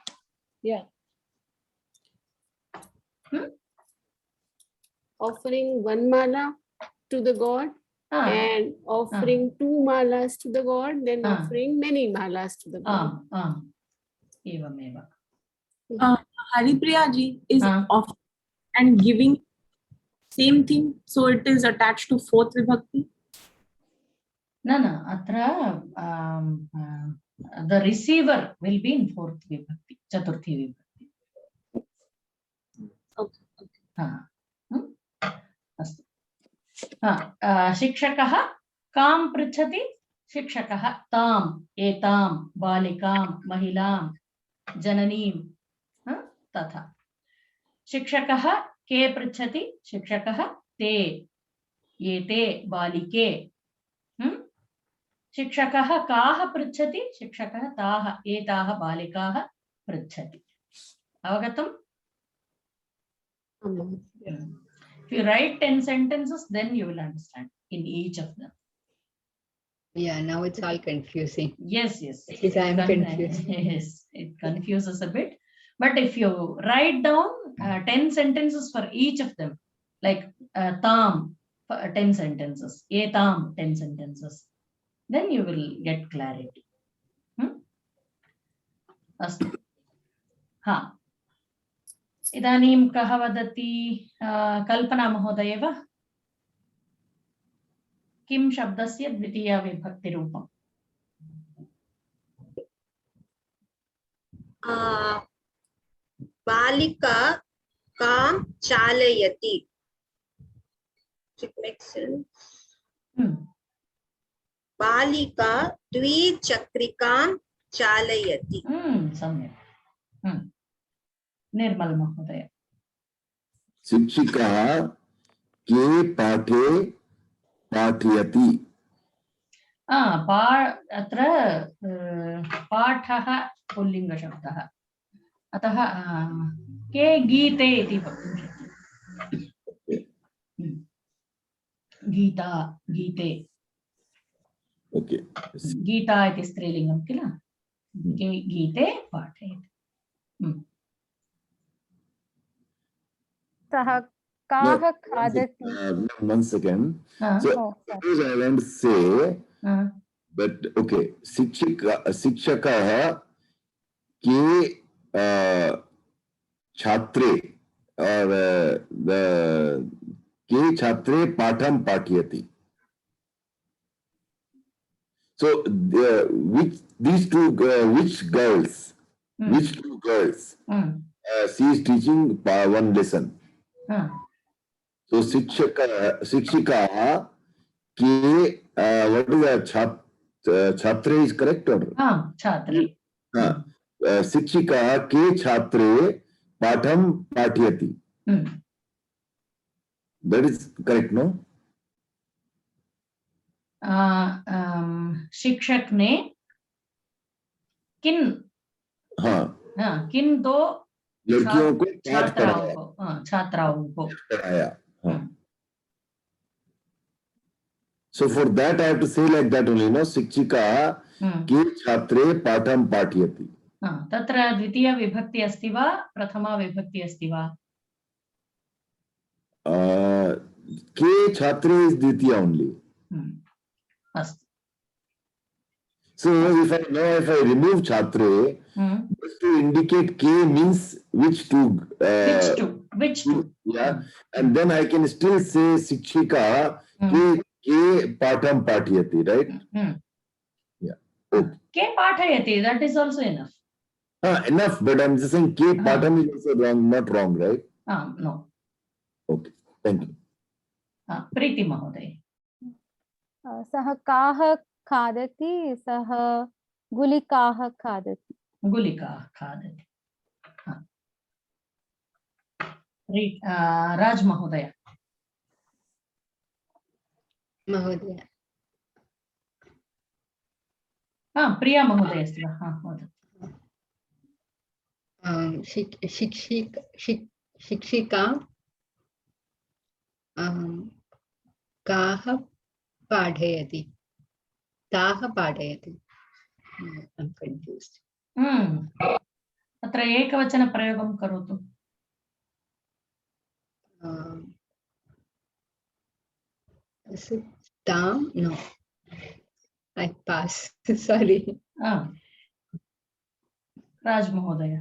Offering one mala to the god and offering 2 malas to the god, then offering many malas to the god. Evameva. Haripriya ji is offering and giving same thing, so it is attached to fourth vibhakti. No, atra the receiver will be in fourth vibhakti, chaturthi vibhakti. Okay. अस्तु. शिक्षकः कां पृच्छति? शिक्षकः ताम्, एतां, बालिकां, महिलां, जननीं, तथा. शिक्षकः के पृच्छति? शिक्षकः ते, एते, बालिके. शिक्षकः काः पृच्छति? शिक्षकः ताः, एताः बालिकाः पृच्छति. अवगतम्? If you write 10 sentences, then you will understand in each of them. Yeah, now it's all confusing. Yes. Because I'm confused. Yes, it confuses a bit. But if you write down 10 sentences for each of them, like tam, 10 sentences, etam, 10 sentences, then you will get clarity. Astu. इदानीं कः वदति? कल्पना महोदय वा? किं शब्दस्य द्वितीया विभक्तिरूपम्? बालिका कां चालयति. It makes sense. बालिका द्विचक्रिकां चालयति. सम्यक्. निर्मल महोदय. शिक्षिका के पाठे पाठयति. अत्र पाठः पुल्लिङ्गशब्दः, अतः के गीते इति वक्तुं शक्यते. गीता, गीते. ओके. गीता इति स्त्रीलिङ्गं किल? के गीते पाठयति. सः काः खादति? 1 second. So suppose I want to say that okay, शिक्षकः के छात्रे और के छात्रे पाठं पाठयति. So which two girls she is teaching one lesson. So शिक्षिका के what is that? छात्रे is correct or? छात्रे. शिक्षिका के छात्रे पाठं पाठयति. That is correct, no? शिक्षक ने किन दो लड़कियों को छात्राओं को पढ़ाया. So for that I have to say like that only, no? शिक्षिका के छात्रे पाठं पाठयति. तत्र द्वितीया विभक्ति अस्ति वा प्रथमा विभक्ति अस्ति वा? के छात्रे is द्वितीया only. अस्तु. So if I remove छात्रे, just to indicate K means which two? Which two? Yeah, and then I can still say शिक्षिका Ke patam patiyati, right? Yeah. Okay. Ke pathayati, that is also enough. Enough, but I'm just saying Ke patam is also wrong, not wrong, right? No. Okay. Thank you. Preeti Mahoday. सः काः खादति सः गुलिकाः खादति गुलिकाः खादति राज महोदय महोदय प्रिया महोदय अस्ति वा वदतु शिक्षिका काः पाठयति ताः पाठयति I'm confused. अत्र एकवचनप्रयोगं करोतु Is it tam? No. I pass. Sorry. राज महोदय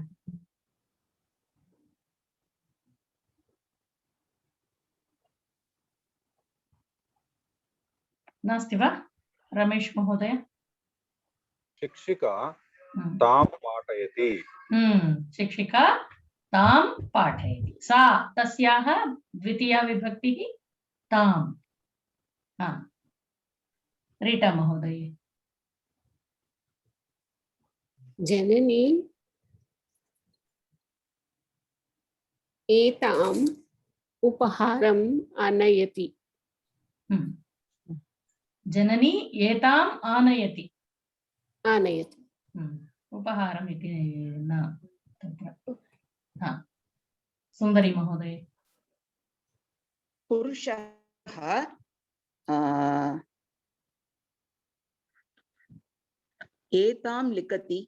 नास्ति वा रमेश महोदय शिक्षिका तां पाठयति शिक्षिका तां पाठयति सा तस्याः द्वितीया विभक्तिः तां रीटा महोदय जननी एताम् उपहारम् आनयति जननी एताम् आनयति आनयति उपहारम् इति न तत्र सुन्दरी महोदय पुरुषः एतां लिखति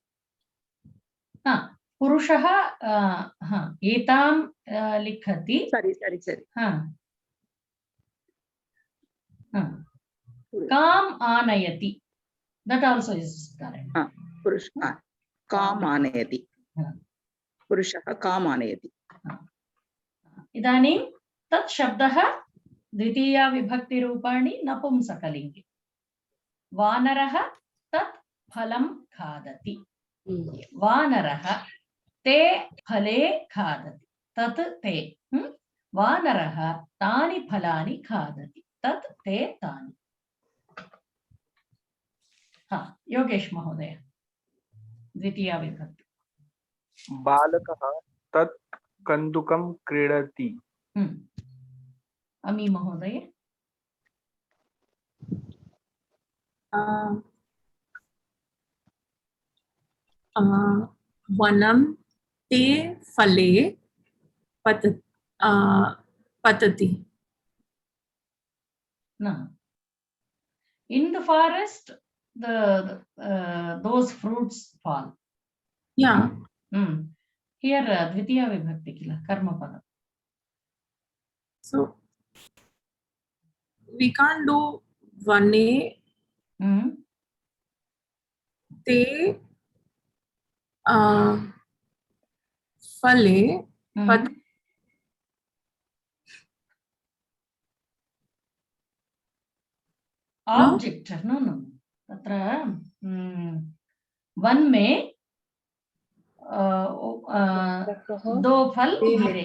पुरुषः एतां लिखति सरि काम् आनयति that also is correct पुरुषः काम् आनयति पुरुषः काम् आनयति इदानीं तत् शब्दः द्वितीया विभक्तिरूपाणि नपुंसकलिङ्गे वानरः तत् फलं खादति वानरः ते फले खादति तत् ते वानरः तानि फलानि खादति तत् ते तानि योगेश महोदय द्वितीया विभक्ति बालकः तत् कन्दुकं क्रीडति अमी महोदय वनं ते फले patati in the forest those fruits fall here dvitiya vibhakti kila karma pada so we can't do vane te fale object no tatra वन में दो फल गिरे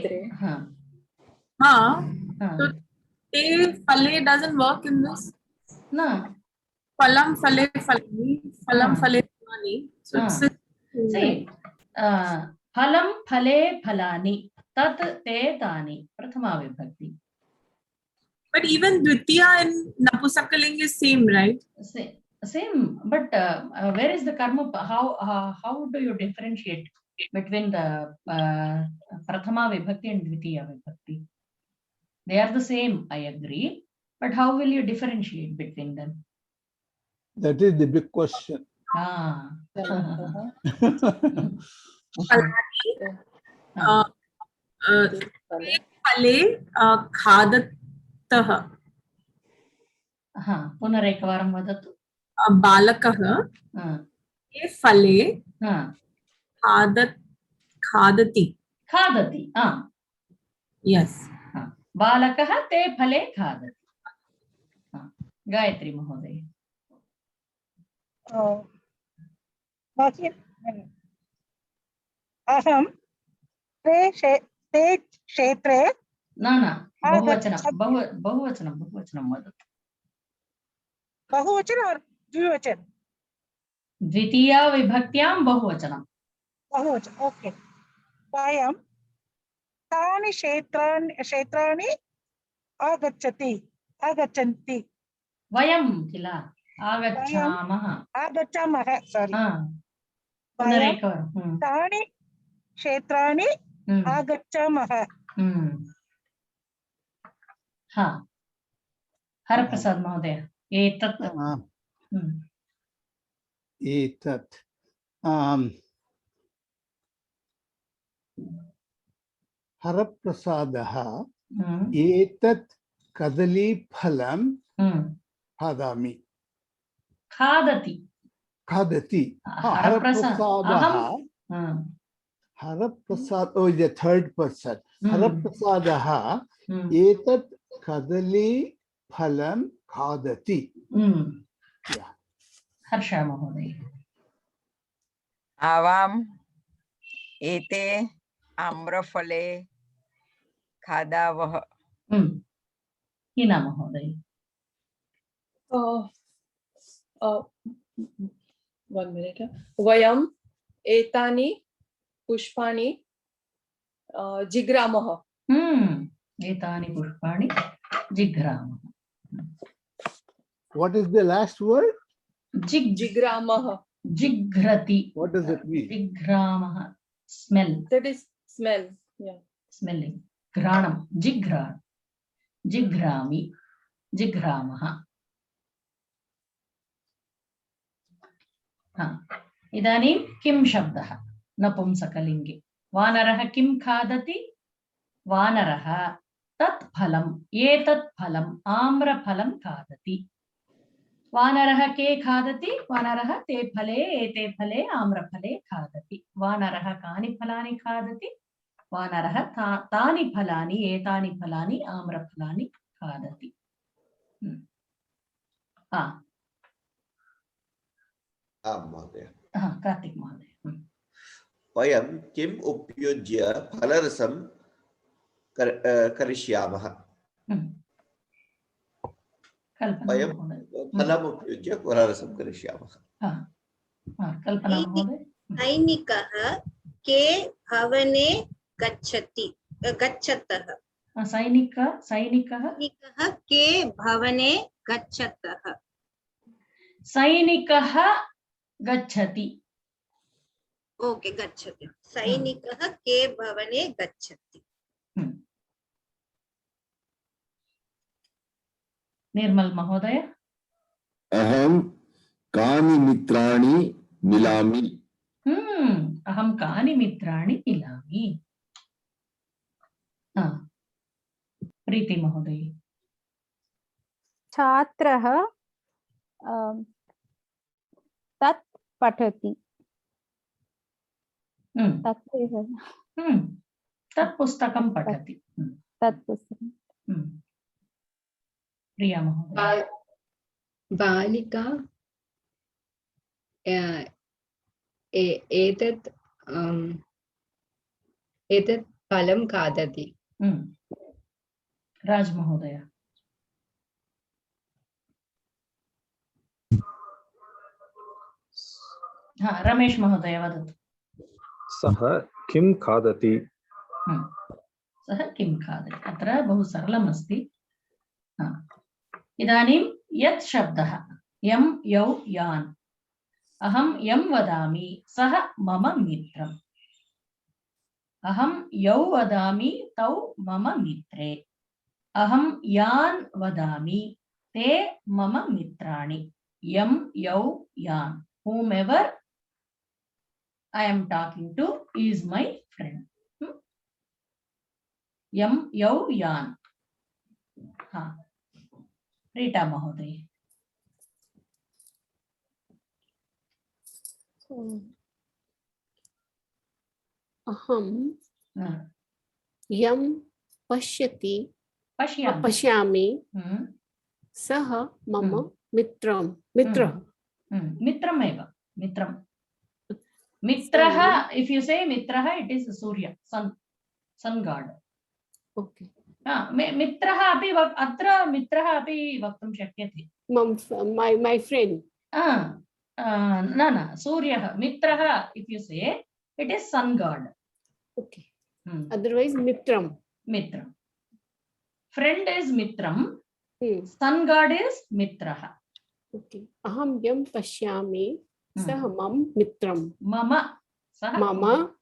so te fale doesn't work in this no phalam phale phalani phalam phale phalani so it's see phalam phale phalani tat te tani prathama vibhakti but even dvitiya in napusakaling is same right same but where is the karma how do you differentiate between the prathama vibhakti and dvitiya vibhakti they are the same I agree but how will you differentiate between them that is the big question फले खादतः पुनरेकवारं वदतु बालकः ते फले खादति yes बालकः ते फले खादति गायत्री महोदय। अहं ते क्षेत्रे न बहुवचनं बहुवचनं वदतु। बहुवचन और द्विवचन? द्वितीया विभक्त्यां बहुवचनं। बहुवचन, ओके। वयं तानि क्षेत्राणि आगच्छन्ति। वयं किल आगच्छामः। सॉरी। पुनरेकवारं। तानि क्षेत्राणि आगच्छामः। हाँ, हरप्रसाद महोदय। एतत् हरप्रसादः एतत् कदलीफलं खादामि। खादति। Harprasad is the third person. हरप्रसादः एतत् कदलीफलं खादति। हर्षा महोदय। आवाम एते आम्रफले खादावः। हिना महोदय। one minute. वयम एतानि पुष्पाणि जिघ्रामः। एतानि पुष्पाणि जिघ्रामः। What is the last word? जिघ्रामः। जिघ्रति. What does it mean? जिघ्रामः. Smell. That is smell. Yeah. Smelling. घ्राणं. जिघ्राण. जिघ्रामि. जिघ्रामः। इदानीं किं शब्दः नपुंसकलिङ्गे। वानरः किं खादति? वानरः तत् फलम् एतत् फलम् आम्रफलं खादति। वानरः के खादति? वानरः ते फले एते फले आम्रफले खादति। वानरः कानि फलानि खादति? वानरः तानि फलानि एतानि फलानि आम्रफलानि खादति। महोदय। कार्तिक महोदय। वयं किम् उपयुज्य फलरसं करिष्यामः? वयं फलम् उपयुज्य फलरसं करिष्यामः। कल्पना महोदय। सैनिकः के भवने गच्छतः। सैनिकः के भवने गच्छतः। सैनिकः गच्छति। ओके, गच्छति। सैनिकः के भवने गच्छति। निर्मल महोदय। अहं कानि मित्राणि मिलामि। अहं कानि मित्राणि मिलामि। प्रीति महोदय। छात्रः तत् पठति। तत् पुस्तकं पठति। तत् पुस्तकं। प्रिया महोदय। बालिका एतत् फलं खादति। राज महोदय। रमेश महोदय वदतु। सः किं खादति? सः किं खादति? अत्र बहु सरलम् अस्ति। इदानीं यत् शब्दः यं यौ यान्। अहं यं वदामि सः मम मित्रम्। अहं यौ वदामि तौ मम मित्रे। अहं यान् वदामि ते मम मित्राणि। यं यौ यान्। Whomever I am talking to is my friend. यं यौ यान्। रीटा महोदय। अहं यं पश्यामि सः मम मित्रः मित्रमेव मित्रम् मित्रः if you say mitrah it is surya sun god okay मित्रः अपि अत्र मित्रः अपि वक्तुं शक्यते my friend न सूर्यः मित्रः if you say it is sun god okay otherwise mitram friend is mitram sun god is mitrah okay aham yam pashyami सः मम मित्रं मम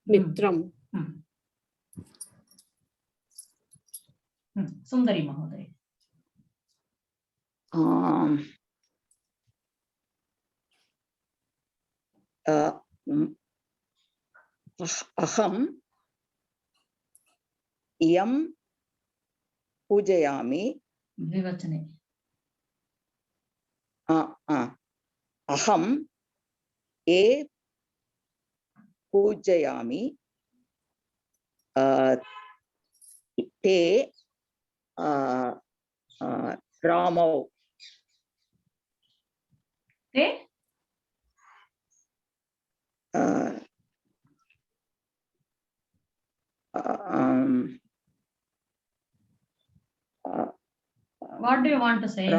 मित्रं सुन्दरी महोदय अहं यं पूजयामि द्विवचने अहं ये पूजयामि ते रामौ ते what do you want to say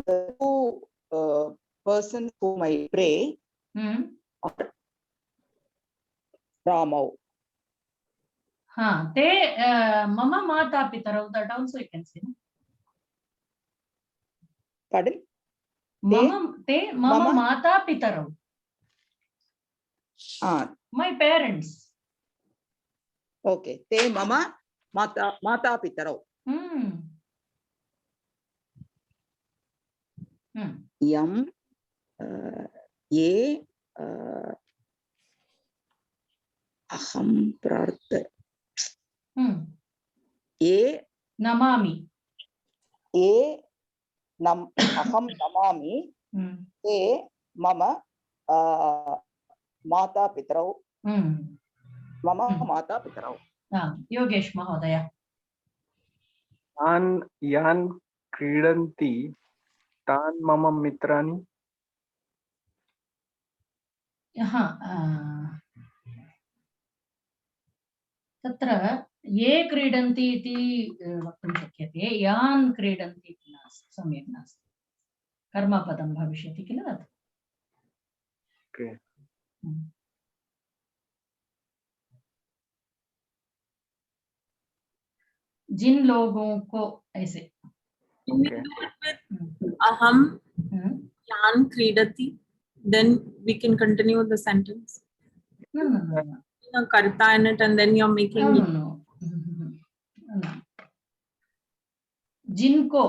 the two persons whom I pray are Ramau. ते मम माता पितरौ that also you can say pardon ते मम माता पितरौ my parents okay te mama mata pitarau yam ye aham prartha ye namami aham namami te mama माता पितरौ मम माता पितरौ योगेश महोदय यान् क्रीडन्ति तान् मम मित्राणि तत्र ये क्रीडन्ति इति वक्तुं शक्यते यान् क्रीडन्ति इति नास्ति सम्यक् नास्ति कर्मपदं भविष्यति किल तत् जिन लोगों को ऐसे aham yan kridati then we can continue the sentence no karta in it and then you're making no जिनको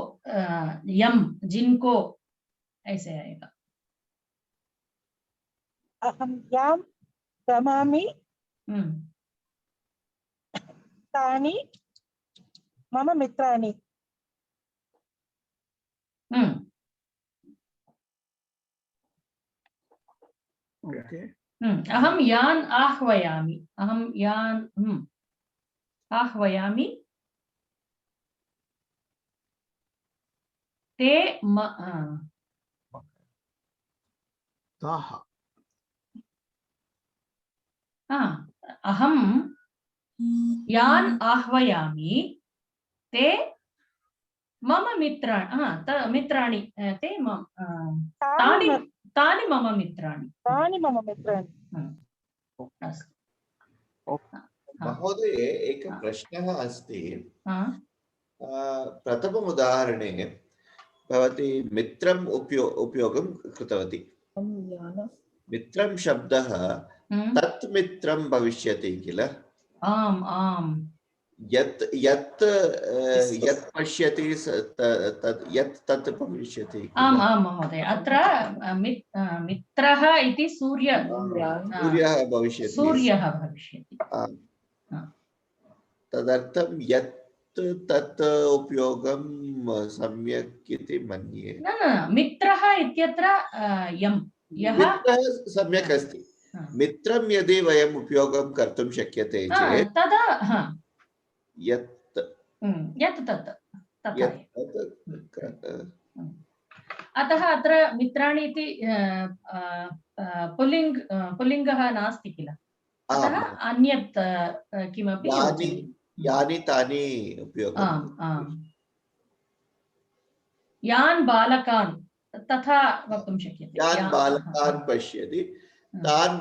यम जिनको ऐसे आएगा अहं यां रमामि तानि मम मित्राणि अहं यान् आह्वयामि आह्वयामि ते अहं यान् आह्वयामि ते मम मित्राणि ते तानि मम मित्राणि महोदय एकः प्रश्नः अस्ति प्रथम उदाहरणे भवती मित्रम् उपयोगं कृतवती मित्रं शब्दः तत् मित्रं भविष्यति किल आम् आम् यत् पश्यति यत् तत् भविष्यति आम् आम् महोदय अत्र मित्रः इति सूर्यः भविष्यति तदर्थं यत् तत् उपयोगं सम्यक् इति मन्ये। न न मित्रः इत्यत्र यम् यः मित्रः सम्यक् अस्ति। मित्रं यदि वयम् उपयोगं कर्तुं शक्यते चेत् तदा यत् यत् तत् तथा यत् अतः अत्र मित्राणि इति पुल्लिङ्गः नास्ति किल, अतः अन्यत् किमपि यानि तानि उपयोगं। यान् बालकान् तथा वक्तुं शक्यते। यान् बालकान् पश्यति तान्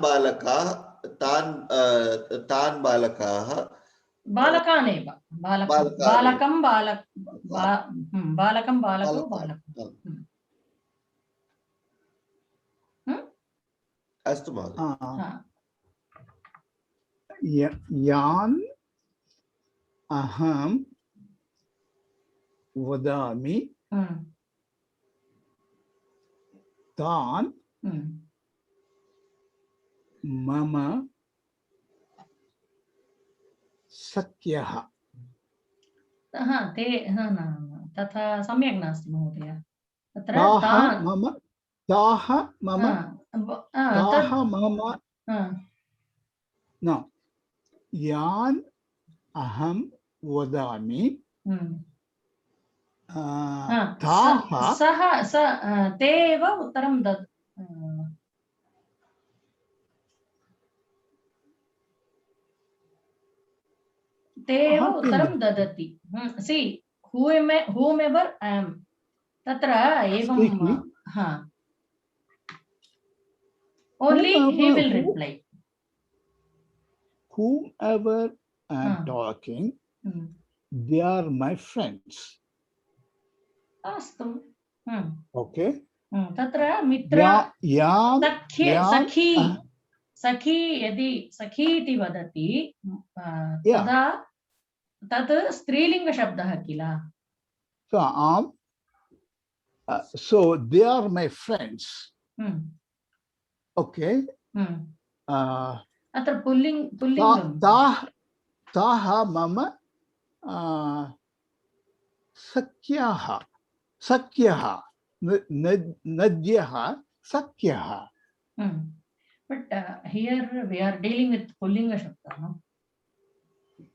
बालकाः बालकान् एव बालकं बालकौ बालकम्। अस्तु महोदय। यान् अहं वदामि तान् मम सख्यः। ते तथा सम्यक् नास्ति महोदय। तत्र ताः मम न यान् अहं वदामि ते एव उत्तरं ददति। सी whomever I am तत्र एवं only he will reply. Whomever I am talking, they are my friends. अस्तु। Okay. तत्र मित्र सखी यदि सखी इति वदति तदा तत् स्त्रीलिङ्गशब्दः किल। So they are my friends. Okay. अत्र पुल्लिङ्गं ताः मम सख्यः नद्यः सख्यः। But here we are dealing with pullinga shabda, no?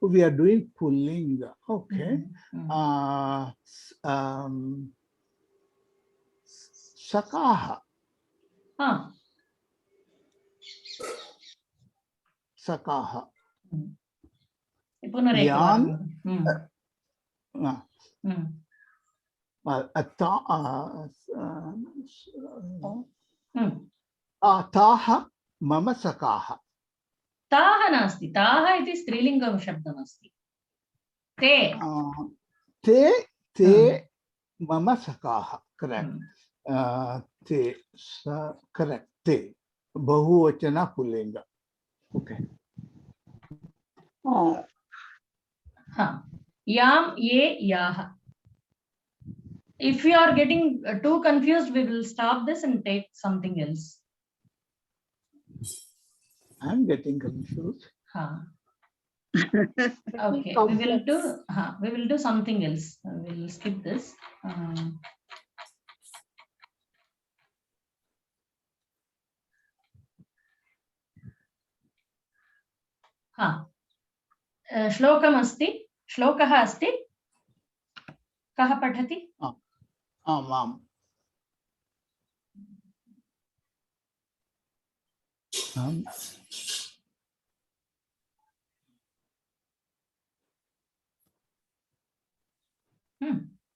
We are doing pullinga. Okay. Sakaha. Sakaha. ताः मम सखाः। ताः नास्ति, ताः इति स्त्रीलिङ्गं शब्दमस्ति। ते मम सखाः। करेक्ट। करेक्ट। ते बहुवचन पुल्लिङ्ग। ओके। याम ये याः. If you are getting too confused, we will stop this and take something else. I'm getting confused. Okay, we will do something else. We will skip this. श्लोकम् अस्ति, श्लोकः अस्ति, कः पठति? आम्।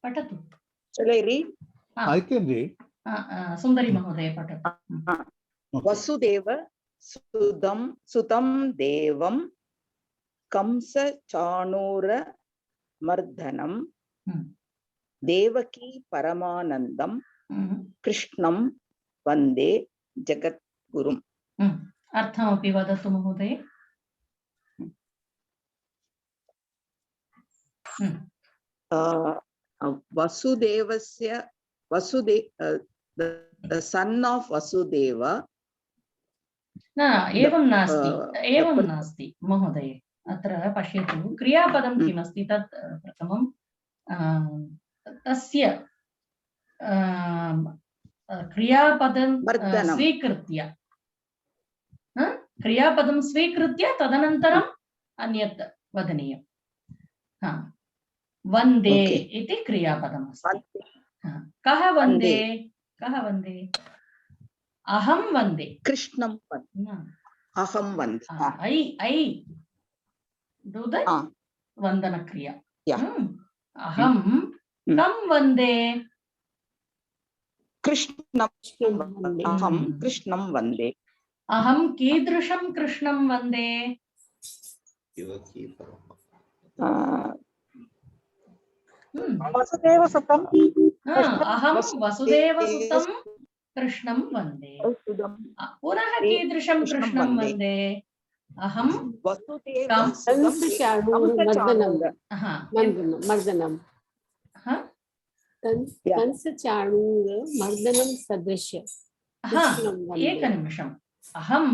पठतु। Shall I read? I can read. सुन्दरी महोदय पठतु। वसुदेव सुतं देवं कंस चाणूर मर्दनं देवकी परमानंदं कृष्णं वन्दे जगद्गुरुम्। अर्थमपि वदतु महोदय। वसुदेवस्य the son of Vasudeva. एवं नास्ति महोदय। अत्र पश्यतु क्रियापदं किमस्ति तत् प्रथमं तस्य क्रियापदं स्वीकृत्य क्रियापदं स्वीकृत्य तदनन्तरम् अन्यत् वदनीयं। वन्दे इति क्रियापदमस्ति। कः वन्दे? कः वन्दे? अहं वन्दे। कृष्णं वन्दे। अहं वन्दे। I do the vandana kriya. Aham kam vande? Krishnam. Aham Krishnam vande. Aham kidrusham Krishnam vande. Vasudeva Sutam. Aham Vasudeva Sutam Krishnam vande. Punaha kidrusham Krishnam vande. Aham मर्दनं सदृश्य एकनिमिषम् अहं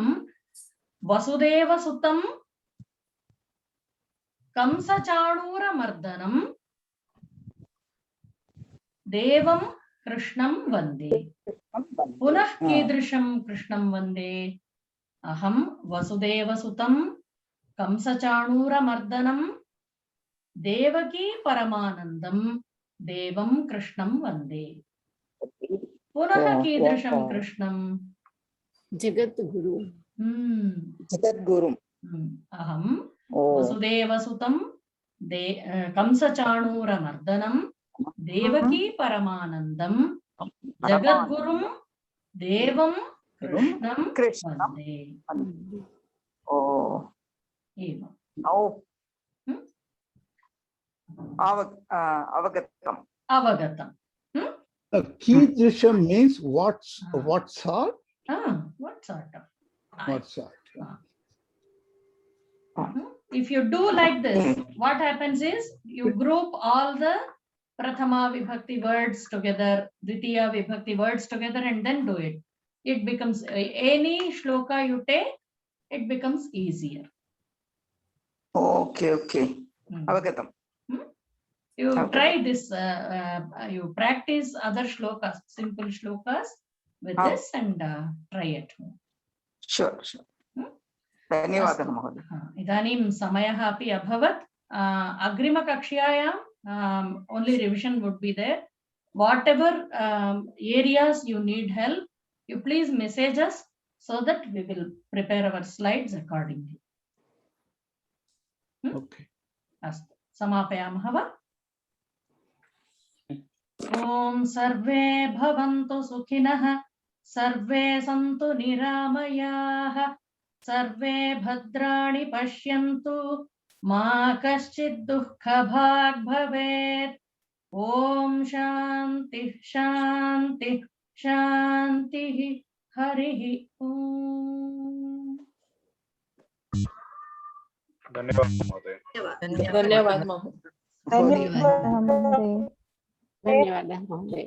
वसुदेवसुतं कंसचाणूरमर्दनं देवं कृष्णं वन्दे। पुनः कीदृशं कृष्णं वन्दे? अहं वसुदेवसुतं कंसचाणूरमर्दनं देवकी परमानन्दं देवं कृष्णं वन्दे। पुनः कीदृशं कृष्णं? जगद्गुरु। जगद्गुरुम्। अहं वसुदेवसुतं कंसचाणूरमर्दनं देवकी परमानन्दं जगद्गुरुं देवं कृष्णं वन्दे। Avagatam. Avagatam. Kidrisha means what sort? What sort of? What sort? If you do like this, what happens is you group all the Prathama Vibhakti words together, Dvitiya Vibhakti words together, and then do it. It becomes any shloka you take, it becomes easier. Okay. Avagatam. You try this, you practice other shlokas, simple shlokas with this and try it. Sure. धन्यवादः महोदय। इदानीं समयः अपि अभवत्। अग्रिमकक्ष्यायां only revision would be there. Whatever areas you need help, you please message us so that we will prepare our slides accordingly. Okay. अस्तु समापयामः वा? ॐ सर्वे भवन्तु सुखिनः सर्वे सन्तु निरामयाः सर्वे भद्राणि पश्यन्तु मा कश्चित् दुःखभाग् भवेत्। ॐ शान्तिः शान्तिः शान्तिः हरिः ॐ। धन्यवाद महोदय। धन्यवाद महोदय। धन्यवादः महोदय। धन्यवादः महोदय।